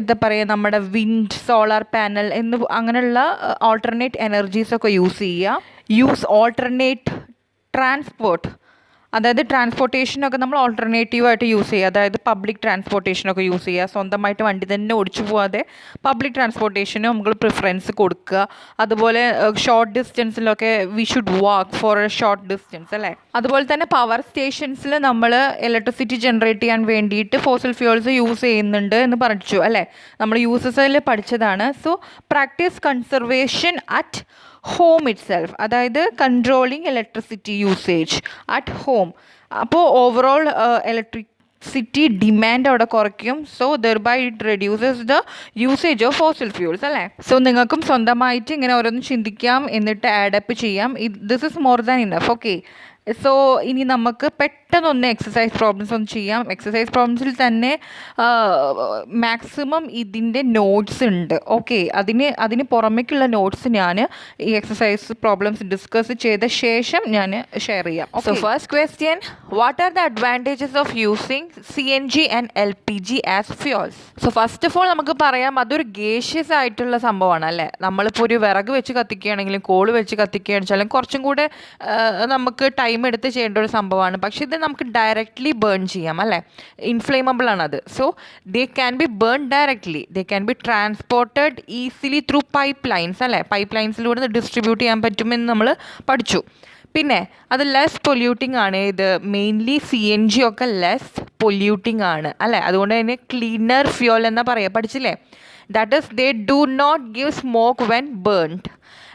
എന്താ പറയുക, നമ്മുടെ വിൻഡ്, സോളാർ പാനൽ അങ്ങനെയുള്ള ആൾട്ടർനേറ്റ് എനർജീസൊക്കെ യൂസ് ചെയ്യുക. Use alternate transport. അതായത് ട്രാൻസ്പോർട്ടേഷനൊക്കെ നമ്മൾ ഓൾട്ടർനേറ്റീവായിട്ട് യൂസ് ചെയ്യുക. അതായത് പബ്ലിക് ട്രാൻസ്പോർട്ടേഷനൊക്കെ യൂസ് ചെയ്യുക. സ്വന്തമായിട്ട് വണ്ടി തന്നെ ഓടിച്ചു പോകാതെ പബ്ലിക് ട്രാൻസ്പോർട്ടേഷനും നമ്മൾ പ്രിഫറൻസ് കൊടുക്കുക. അതുപോലെ ഷോർട്ട് ഡിസ്റ്റൻസിലൊക്കെ we should walk for a short distance അല്ലേ. അതുപോലെ തന്നെ പവർ സ്റ്റേഷൻസിൽ നമ്മൾ ഇലക്ട്രിസിറ്റി ജനറേറ്റ് ചെയ്യാൻ വേണ്ടിയിട്ട് ഫോസിൽ ഫ്യൂൾസ് യൂസ് ചെയ്യുന്നുണ്ട് എന്ന് പഠിച്ചു അല്ലേ. നമ്മൾ യൂസസിൽ പഠിച്ചതാണ്. So practise conservation at home itself. അതായത് controlling electricity usage at home. അപ്പോൾ ഓവറോൾ ഇലക്ട്രിസിറ്റി ഡിമാൻഡ് അവിടെ കുറയ്ക്കും. So thereby it reduces the usage of fossil fuels അല്ലേ. സോ നിങ്ങൾക്കും സ്വന്തമായിട്ട് ഇങ്ങനെ ഓരോന്നും ചിന്തിക്കാം, എന്നിട്ട് ആഡപ്പ് ചെയ്യാം. This is more than enough. Okay. So ഇനി നമുക്ക് പെട്ടെന്നൊന്ന് എക്സസൈസ് പ്രോബ്ലംസ് ഒന്ന് ചെയ്യാം. എക്സസൈസ് പ്രോബ്ലംസിൽ തന്നെ മാക്സിമം ഇതിൻ്റെ നോട്ട്സ് ഉണ്ട്. ഓക്കെ. അതിന് പുറമേക്കുള്ള നോട്ട്സ് ഞാൻ ഈ എക്സസൈസ് പ്രോബ്ലംസ് ഡിസ്കസ് ചെയ്ത ശേഷം ഞാൻ ഷെയർ ചെയ്യാം. So first question, what are the advantages of using CNG and LPG as fuels? So first of all നമുക്ക് പറയാം, അതൊരു ഗേഷ്യസ് ആയിട്ടുള്ള സംഭവമാണ് അല്ലേ. നമ്മളിപ്പോൾ ഒരു വിറക് വെച്ച് കത്തിക്കുകയാണെങ്കിലും കോള് വെച്ച് കത്തിക്കുകയാണെന്ന് വെച്ചാലും കുറച്ചും കൂടെ നമുക്ക് ടൈം എടുത്ത് ചെയ്യേണ്ട ഒരു സംഭവമാണ്. പക്ഷേ ഇത് നമുക്ക് ഡയറക്റ്റ്ലി ബേൺ ചെയ്യാം അല്ലേ. ഇൻഫ്ലേമബിൾ ആണത്. So they can be burn directly. They can be transported easily through pipelines അല്ലേ. പൈപ്പ് ലൈൻസിലൂടെ ഡിസ്ട്രിബ്യൂട്ട് ചെയ്യാൻ പറ്റുമെന്ന് നമ്മൾ പഠിച്ചു. പിന്നെ അത് ലെസ് പൊല്യൂട്ടിംഗ് ആണ്. ഇത് മെയിൻലി CNG ഒക്കെ ലെസ് പൊല്യൂട്ടിംഗ് ആണ് അല്ലേ. അതുകൊണ്ട് തന്നെ ക്ലീനർ ഫ്യൂൽ എന്നാ പറയുക, പഠിച്ചില്ലേ. That is they do not give smoke when burned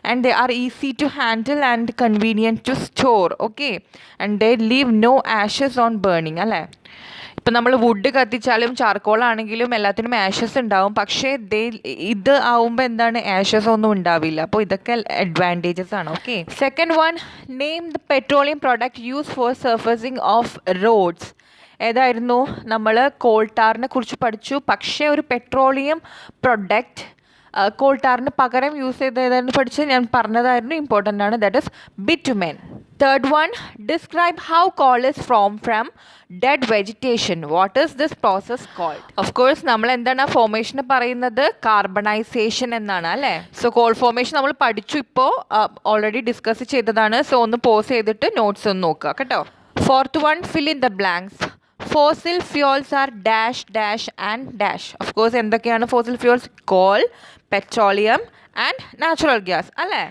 and they are easy to handle and convenient to store. Okay. And they leave no ashes on burning അല്ലേ. ഇപ്പം നമ്മൾ വുഡ് കത്തിച്ചാലും ചാർക്കോൾ ആണെങ്കിലും എല്ലാത്തിനും Ashes ഉണ്ടാവും. പക്ഷേ ഇത് ആവുമ്പോൾ എന്താണ്, ആഷസ് ഒന്നും ഉണ്ടാവില്ല. അപ്പോൾ ഇതൊക്കെ അഡ്വാൻറ്റേജസ് ആണ്. Okay, second one, name the petroleum product use for surfacing of roads. ഏതായിരുന്നു, നമ്മൾ കോൾ ടാറിനെ കുറിച്ച് പഠിച്ചു. പക്ഷേ ഒരു പെട്രോളിയം പ്രൊഡക്റ്റ് കോൾ ടാറിന് പകരം യൂസ് ചെയ്തതായിരുന്നു പഠിച്ചത്. ഞാൻ പറഞ്ഞതായിരുന്നു, ഇമ്പോർട്ടൻ്റ് ആണ്. That is bitumen. Third one, describe how coal is from dead vegetation. What is this process called? Of course നമ്മൾ എന്താണ് ഫോർമേഷന് പറയുന്നത്, കാർബണൈസേഷൻ എന്നാണ് അല്ലേ. സോ കോൾ ഫോർമേഷൻ നമ്മൾ പഠിച്ചു, ഇപ്പോൾ ഓൾറെഡി ഡിസ്കസ് ചെയ്തതാണ്. സോ ഒന്ന് പോസ് ചെയ്തിട്ട് നോട്ട്സ് ഒന്ന് നോക്കുക കേട്ടോ. Fourth one, fill in the blanks. Fossil fuels are dash dash and dash. Of course എന്തൊക്കെയാണ് fossil fuels? Coal, petroleum and natural gas അല്ലേ.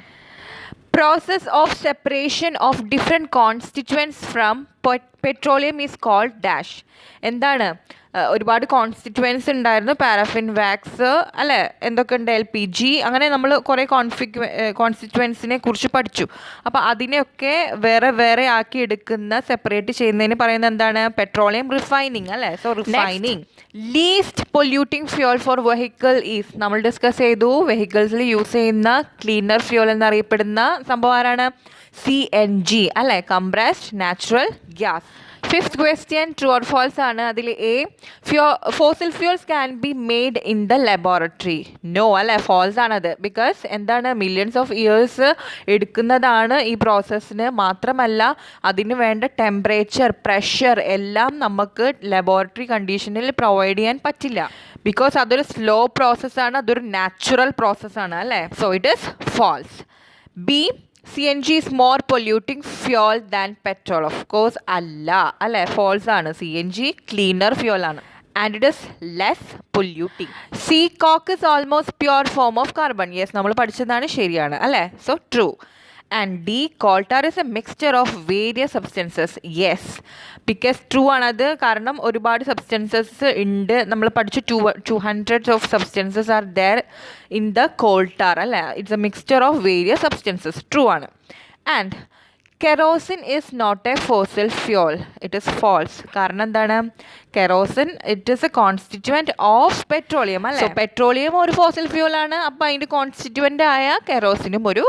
Process of separation of different constituents from petroleum is called dash. എന്താണ്, ഒരുപാട് constituents ഉണ്ടായിരുന്നു. Paraffin, wax അല്ലേ, എന്തൊക്കെ ഉണ്ട്, LPG, അങ്ങനെ നമ്മൾ കുറേ കോൺസ്റ്റിറ്റ്യുവൻസിനെ കുറിച്ച് പഠിച്ചു. അപ്പോൾ അതിനെയൊക്കെ വേറെ വേറെ ആക്കി എടുക്കുന്ന, സെപ്പറേറ്റ് ചെയ്യുന്നതിന് പറയുന്നത് എന്താണ്, പെട്രോളിയം റിഫൈനിങ് അല്ലേ. So refining. Least polluting fuel for vehicle is, നമ്മൾ ഡിസ്കസ് ചെയ്തു. വെഹിക്കിൾസിൽ യൂസ് ചെയ്യുന്ന ക്ലീനർ ഫ്യൂൽ എന്നറിയപ്പെടുന്ന സംഭവം ആരാണ്? CNG അല്ലേ, compressed natural gas. Fifth question, true or false ആണ്. അതിൽ A, fossil fuels can be made in the laboratory. No അല്ലേ, ഫാൾസ് ആണത്. ബിക്കോസ് എന്താണ്, മില്യൺസ് ഓഫ് ഇയേഴ്സ് എടുക്കുന്നതാണ് ഈ പ്രോസസ്സിന്. മാത്രമല്ല അതിന് വേണ്ട ടെമ്പറേച്ചർ, പ്രഷർ എല്ലാം നമുക്ക് ലബോറട്ടറി കണ്ടീഷനിൽ പ്രൊവൈഡ് ചെയ്യാൻ പറ്റില്ല. ബിക്കോസ് അതൊരു സ്ലോ പ്രോസസ്സാണ്, അതൊരു നാച്ചുറൽ പ്രോസസ്സാണ് അല്ലേ. So it is false. B, CNG is more polluting fuel than petrol. Of course അല്ല അല്ലേ, false ആണ്. CNG cleaner fuel ആണ് and it is less polluting. C, coke is almost pure form of carbon. Yes, നമ്മൾ പഠിച്ചതാണ്, ശരിയാണ് അല്ലേ. So true. And D, coal tar is a mixture of various substances. Yes, because true ആണത്. കാരണം ഒരുപാട് substances ഉണ്ട്. നമ്മൾ പഠിച്ചു 200 of substances are there in the coal tar അല്ലേ. It's a mixture of various substances. True ആണ്. And kerosene is not a fossil fuel. It is false. കാരണം എന്താണ്, kerosene it is a constituent of petroleum അല്ലേ. So petroleum ഒരു fossil fuel ആണ്. അപ്പോൾ അതിൻ്റെ constituent ആയ കെറോസിനും ഒരു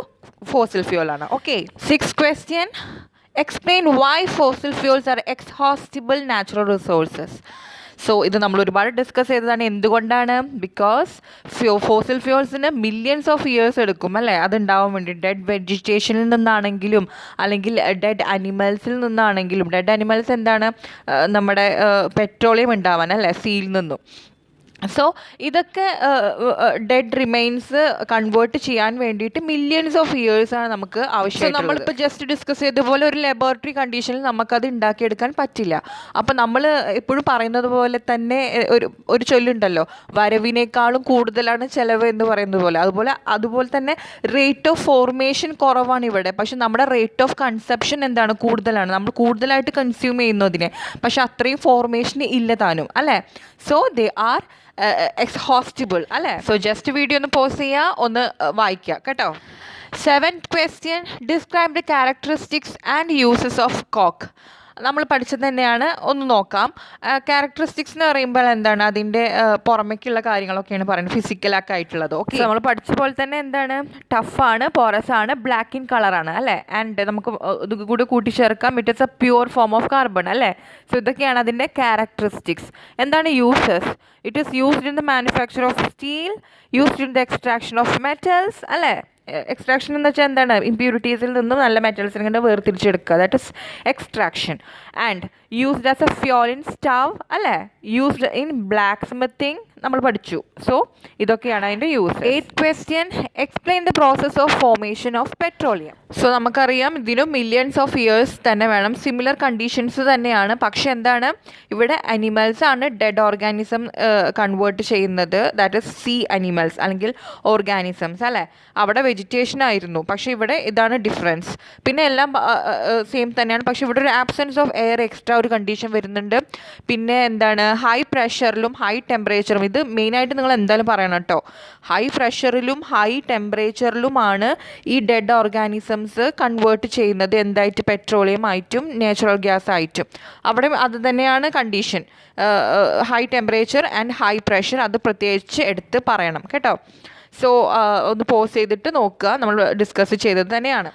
fossil fuel ആണ്. Okay, six question, explain why fossil fuels are exhaustible natural resources. So ഇത് നമ്മൾ ഒരുപാട് ഡിസ്കസ് ചെയ്തതാണ്. എന്തുകൊണ്ടാണ്? ബിക്കോസ് ഫോസിൽ ഫ്യൂൾസിന് മില്യൺസ് ഓഫ് ഇയേഴ്സ് എടുക്കും അല്ലേ അതുണ്ടാവാൻ വേണ്ടി. ഡെഡ് വെജിറ്റേഷനിൽ നിന്നാണെങ്കിലും അല്ലെങ്കിൽ ഡെഡ് അനിമൽസിൽ നിന്നാണെങ്കിലും. ഡെഡ് അനിമൽസ് എന്താണ്, നമ്മുടെ പെട്രോളിയം ഉണ്ടാവാൻ അല്ലേ, സീയിൽ നിന്നും. സോ ഇതൊക്കെ ഡെഡ് റിമൈൻസ് കൺവേർട്ട് ചെയ്യാൻ വേണ്ടിയിട്ട് മില്യൺസ് ഓഫ് ഇയേഴ്സാണ് നമുക്ക് ആവശ്യം. നമ്മളിപ്പോൾ ജസ്റ്റ് ഡിസ്കസ് ചെയ്ത പോലെ ഒരു ലബോറട്ടറി കണ്ടീഷനിൽ നമുക്കത് ഉണ്ടാക്കിയെടുക്കാൻ പറ്റില്ല. അപ്പോൾ നമ്മൾ എപ്പോഴും പറയുന്നത് പോലെ തന്നെ ഒരു ചൊല്ലുണ്ടല്ലോ, വരവിനേക്കാളും കൂടുതലാണ് ചിലവ് എന്ന് പറയുന്നത് പോലെ. അതുപോലെ തന്നെ റേറ്റ് ഓഫ് ഫോർമേഷൻ കുറവാണ് ഇവിടെ. പക്ഷെ നമ്മുടെ റേറ്റ് ഓഫ് കൺസപ്ഷൻ എന്താണ്, കൂടുതലാണ്. നമ്മൾ കൂടുതലായിട്ട് കൺസ്യൂം ചെയ്യുന്നതിനെ, പക്ഷെ അത്രയും ഫോർമേഷൻ ഇല്ല താനും അല്ലേ. സോ ദേ ആർ എക്സ്ഹോസ്റ്റിബിൾ അല്ലേ. സോ ജസ്റ്റ് വീഡിയോ ഒന്ന് പോസ് ചെയ്യുക, ഒന്ന് വായിക്കുക കേട്ടോ. Seventh question, describe the characteristics and uses of coke. നമ്മൾ പഠിച്ചത് തന്നെയാണ്, ഒന്ന് നോക്കാം. ക്യാരക്ടറിസ്റ്റിക്സ് എന്ന് പറയുമ്പോൾ എന്താണ്, അതിൻ്റെ പുറമേക്കുള്ള കാര്യങ്ങളൊക്കെയാണ് പറയുന്നത്, ഫിസിക്കലൊക്കെ ആയിട്ടുള്ളത്. ഓക്കെ, നമ്മൾ പഠിച്ച പോലെ തന്നെ എന്താണ്, ടഫാണ്, പോറസ് ആണ്, ബ്ലാക്ക് ഇൻ കളറാണ് അല്ലേ. ആൻഡ് നമുക്ക് ഇത് കൂടി കൂട്ടിച്ചേർക്കാം, it is a pure form of carbon അല്ലേ. സോ ഇതൊക്കെയാണ് അതിൻ്റെ ക്യാരക്ടറിസ്റ്റിക്സ്. എന്താണ് uses? It is used in the manufacture of steel, used in the extraction of metals അല്ലേ. എക്സ്ട്രാക്ഷൻ എന്ന് വെച്ചാൽ എന്താണ്, ഇമ്പ്യൂരിറ്റീസിൽ നിന്നും നല്ല മെറ്റൽസിനെ കൊണ്ട് വേർതിരിച്ചെടുക്കുക, that is extraction. And used as a fuel in stove അല്ലേ, യൂസ്ഡ് ഇൻ ബ്ലാക്ക് സ്മിത്തിങ് നമ്മൾ പഠിച്ചു. സോ ഇതൊക്കെയാണ് അതിൻ്റെ use. Eighth question, explain the process of formation of petroleum. So നമുക്കറിയാം ഇതിനും മില്യൺസ് ഓഫ് ഇയേഴ്സ് തന്നെ വേണം, സിമിലർ കണ്ടീഷൻസ് തന്നെയാണ്. പക്ഷെ എന്താണ്, ഇവിടെ അനിമൽസ് ആണ് ഡെഡ് ഓർഗാനിസം കൺവേർട്ട് ചെയ്യുന്നത്, ദാറ്റ് ഇസ് സീ അനിമൽസ് അല്ലെങ്കിൽ ഓർഗാനിസംസ് അല്ലേ. അവിടെ വെജിറ്റേഷൻ ആയിരുന്നു, പക്ഷേ ഇവിടെ ഇതാണ് ഡിഫറൻസ്. പിന്നെ എല്ലാം സെയിം തന്നെയാണ്, പക്ഷേ ഇവിടെ ഒരു ആബ്സെൻസ് ഓഫ് എയർ എക്സ്ട്രാ ഒരു കണ്ടീഷൻ വരുന്നുണ്ട്. പിന്നെ എന്താണ്, ഹൈ പ്രഷറിലും ഹൈ ടെമ്പറേച്ചറും ഇത് മെയിനായിട്ട് നിങ്ങൾ എന്തായാലും പറയണം കേട്ടോ. ഹൈ പ്രഷറിലും ഹൈ ടെമ്പറേച്ചറിലുമാണ് ഈ ഡെഡ് ഓർഗാനിസംസ് കൺവേർട്ട് ചെയ്യുന്നത് എന്തായിട്ട്, പെട്രോളിയം ആയിട്ടും നാച്ചുറൽ ഗ്യാസ് ആയിട്ടും. അവിടെ അത് തന്നെയാണ് condition, high temperature and high pressure, അത് പ്രത്യേകിച്ച് എടുത്ത് പറയണം കേട്ടോ. സോ ഒന്ന് പോസ് ചെയ്തിട്ട് നോക്കുക, നമ്മൾ ഡിസ്കസ് ചെയ്തത് തന്നെയാണ്.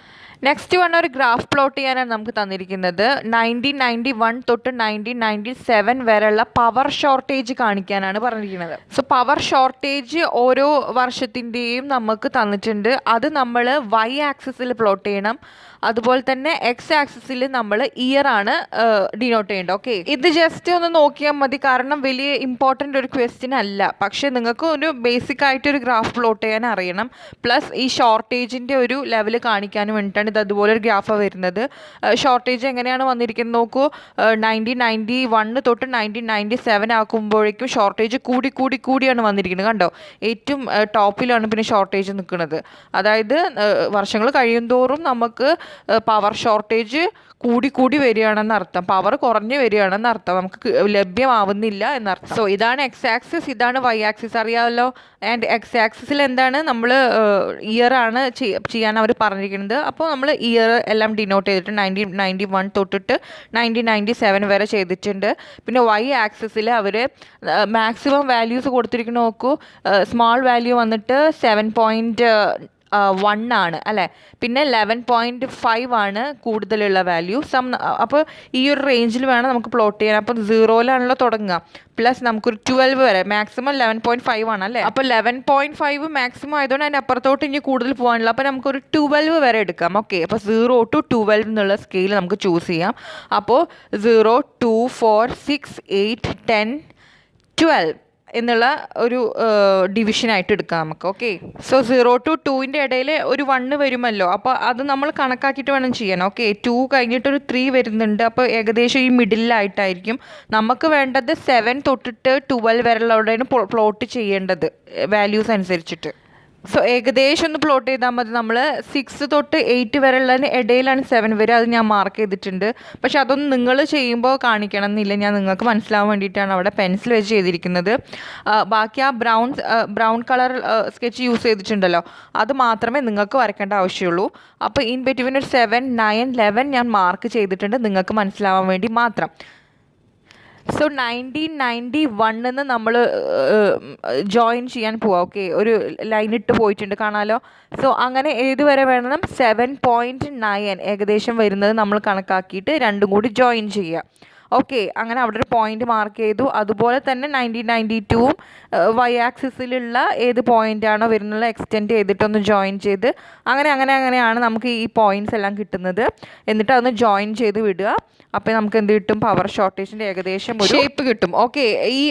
നെക്സ്റ്റ് വൺ ഒരു ഗ്രാഫ് പ്ലോട്ട് ചെയ്യാനാണ് നമുക്ക് തന്നിരിക്കുന്നത്. 1991 തൊട്ട് 1997 വരെയുള്ള പവർ ഷോർട്ടേജ് കാണിക്കാനാണ് പറഞ്ഞിരിക്കുന്നത്. സോ പവർ ഷോർട്ടേജ് ഓരോ വർഷത്തിൻ്റെയും നമുക്ക് തന്നിട്ടുണ്ട്. അത് നമ്മൾ വൈ ആക്സിസിൽ പ്ലോട്ട് ചെയ്യണം. അതുപോലെ തന്നെ എക്സ് ആക്സിസിൽ നമ്മൾ ഇയർ ആണ് ഡിനോട്ട് ചെയ്യേണ്ടത്. ഓക്കെ, ഇത് ജസ്റ്റ് ഒന്ന് നോക്കിയാൽ മതി, കാരണം വലിയ ഇമ്പോർട്ടൻ്റ് ഒരു ക്വസ്റ്റ്യൻ അല്ല. പക്ഷേ നിങ്ങൾക്ക് ഒരു ബേസിക് ആയിട്ടൊരു ഗ്രാഫ് പ്ലോട്ട് ചെയ്യാൻ അറിയണം. പ്ലസ് ഈ ഷോർട്ടേജിൻ്റെ ഒരു ലെവൽ കാണിക്കാനും വേണ്ടിയിട്ടാണ് ഇത് അതുപോലെ ഒരു ഗ്രാഫാണ് വരുന്നത്. ഷോർട്ടേജ് എങ്ങനെയാണ് വന്നിരിക്കുന്നത് നോക്കൂ. 1991 തൊട്ട് 1997 ആക്കുമ്പോഴേക്കും ഷോർട്ടേജ് കൂടിയാണ് വന്നിരിക്കുന്നത്. കണ്ടോ, ഏറ്റവും ടോപ്പിലാണ് പിന്നെ ഷോർട്ടേജ് നിൽക്കുന്നത്. അതായത് വർഷങ്ങൾ കഴിയുന്തോറും നമുക്ക് പവർ ഷോർട്ടേജ് കൂടി വരികയാണെന്ന് അർത്ഥം, പവർ കുറഞ്ഞു വരികയാണെന്ന് അർത്ഥം, നമുക്ക് ലഭ്യമാവുന്നില്ല എന്നർത്ഥം. സോ ഇതാണ് എക്സ് ആക്സിസ്, ഇതാണ് വൈ ആക്സിസ്, അറിയാമല്ലോ. ആൻഡ് എക്സ് ആക്സിസിൽ എന്താണ്, നമ്മൾ ഇയർ ആണ് ചെയ്യാൻ അവർ പറഞ്ഞിരിക്കുന്നത്. അപ്പോൾ നമ്മൾ ഇയർ എല്ലാം ഡിനോട്ട് ചെയ്തിട്ട് 1991 തൊട്ടിട്ട് 1997 വരെ ചെയ്തിട്ടുണ്ട്. പിന്നെ വൈ ആക്സിസിൽ അവർ മാക്സിമം വാല്യൂസ് കൊടുത്തിരിക്കുന്ന നോക്കൂ. സ്മോൾ വാല്യൂ വന്നിട്ട് 7.1 ആണ് അല്ലേ, പിന്നെ 11.5 ആണ് കൂടുതലുള്ള വാല്യൂ. അപ്പോൾ ഈ ഒരു റേഞ്ചിൽ വേണം നമുക്ക് പ്ലോട്ട് ചെയ്യാൻ. അപ്പോൾ 0-ലാണല്ലോ തുടങ്ങുക, പ്ലസ് നമുക്കൊരു 12 വരെ, മാക്സിമം 11.5 ആണ് അല്ലേ. അപ്പോൾ 11.5 മാക്സിമം ആയതുകൊണ്ട് അതിൻ്റെ അപ്പുറത്തോട്ട് ഇനി കൂടുതൽ പോകാനുള്ള, അപ്പോൾ നമുക്കൊരു 12 വരെ എടുക്കാം. ഓക്കെ, അപ്പോൾ 0 to 12 എന്നുള്ള സ്കെയിൽ നമുക്ക് ചൂസ് ചെയ്യാം. അപ്പോൾ 0, 2, 4, 6, 8, 10, 12 എന്നുള്ള ഒരു ഡിവിഷനായിട്ട് എടുക്കാം നമുക്ക്. ഓക്കെ, സോ 0 to 2 ഇടയിൽ ഒരു 1 വരുമല്ലോ, അപ്പോൾ അത് നമ്മൾ കണക്കാക്കിയിട്ട് വേണം ചെയ്യാൻ. ഓക്കെ, 2 കഴിഞ്ഞിട്ടൊരു 3 വരുന്നുണ്ട്, അപ്പോൾ ഏകദേശം ഈ മിഡിലായിട്ടായിരിക്കും. നമുക്ക് വേണ്ടത് 7 തൊട്ടിട്ട് 12 വരെയുള്ളവിടെയാണ് പ്ലോട്ട് ചെയ്യേണ്ടത് വാല്യൂസ് അനുസരിച്ചിട്ട്. സോ ഏകദേശം ഒന്ന് പ്ലോട്ട് ചെയ്താൽ മതി. നമ്മൾ 6 തൊട്ട് 8 വരെയുള്ളതിന് ഇടയിലാണ് 7 വരെ, അത് ഞാൻ മാർക്ക് ചെയ്തിട്ടുണ്ട്. പക്ഷെ അതൊന്നും നിങ്ങൾ ചെയ്യുമ്പോൾ കാണിക്കണം എന്നില്ല, ഞാൻ നിങ്ങൾക്ക് മനസ്സിലാവാൻ വേണ്ടിയിട്ടാണ് അവിടെ പെൻസിൽ വെച്ച് ചെയ്തിരിക്കുന്നത്. ബാക്കി ആ ബ്രൗൺ കളർ സ്കെച്ച് യൂസ് ചെയ്തിട്ടുണ്ടല്ലോ, അത് മാത്രമേ നിങ്ങൾക്ക് വരയ്ക്കേണ്ട ആവശ്യമുള്ളൂ. അപ്പോൾ ഇൻ ബിറ്റ്വീൻ ഒരു 7, 9, 11 ഞാൻ മാർക്ക് ചെയ്തിട്ടുണ്ട് നിങ്ങൾക്ക് മനസ്സിലാവാൻ വേണ്ടി മാത്രം. സോ 1991 നമ്മൾ ജോയിൻ ചെയ്യാൻ പോവാം. ഓക്കെ, ഒരു ലൈൻ ഇട്ട് പോയിട്ടുണ്ട്, കാണാമല്ലോ. സോ അങ്ങനെ ഏതുവരെ വേണം, 7.9 ഏകദേശം വരുന്നത് നമ്മൾ കണക്കാക്കിയിട്ട് രണ്ടും കൂടി ജോയിൻ ചെയ്യുക. ഓക്കെ, അങ്ങനെ അവിടെ ഒരു പോയിന്റ് മാർക്ക് ചെയ്തു. അതുപോലെ തന്നെ 1992 വൈ ആക്സിസിലുള്ള ഏത് പോയിൻ്റാണോ വരുന്നത് എക്സ്റ്റെൻഡ് ചെയ്തിട്ടൊന്ന് ജോയിൻ ചെയ്ത് അങ്ങനെയാണ് നമുക്ക് ഈ പോയിൻറ്റ്സ് എല്ലാം കിട്ടുന്നത്. എന്നിട്ട് അതൊന്ന് ജോയിൻ ചെയ്ത് വിടുക. അപ്പോൾ നമുക്ക് എന്ത് കിട്ടും, പവർ ഷോർട്ടേജിൻ്റെ ഏകദേശം ഒരു ഷേപ്പ് കിട്ടും. ഓക്കെ, ഈ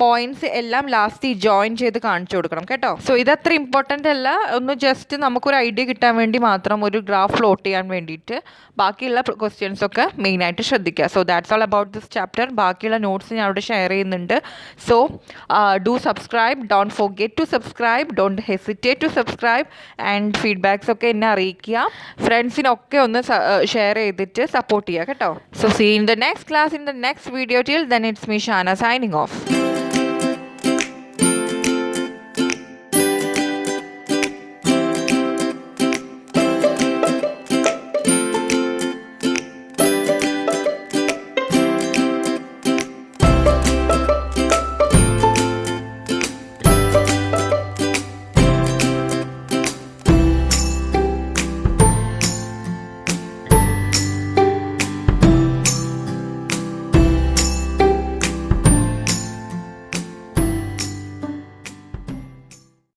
പോയിൻറ്റ്സ് എല്ലാം ലാസ്റ്റ് ഈ ജോയിൻ ചെയ്ത് കാണിച്ചു കൊടുക്കണം കേട്ടോ. സോ ഇതത്ര ഇമ്പോർട്ടൻ്റ് അല്ല, ഒന്ന് ജസ്റ്റ് നമുക്കൊരു ഐഡിയ കിട്ടാൻ വേണ്ടി മാത്രം, ഒരു ഗ്രാഫ് പ്ലോട്ട് ചെയ്യാൻ വേണ്ടിയിട്ട്. ബാക്കിയുള്ള ക്വസ്റ്റ്യൻസ് ഒക്കെ മെയിനായിട്ട് ശ്രദ്ധിക്കുക. So that's all about this chapter. ബാക്കിയുള്ള നോട്ട്സ് ഞാൻ അവിടെ ഷെയർ ചെയ്യുന്നുണ്ട്. So do subscribe, don't forget to subscribe, don't hesitate to subscribe. And feedbacks ഒക്കെ എന്നെ അറിയിക്കുക. ഫ്രണ്ട്സിനൊക്കെ ഒന്ന് ഷെയർ ചെയ്തിട്ട് സപ്പോർട്ട് ചെയ്യുക കേട്ടോ. So see you in the next class, in the next video. Till then, it's me, Shana, signing off.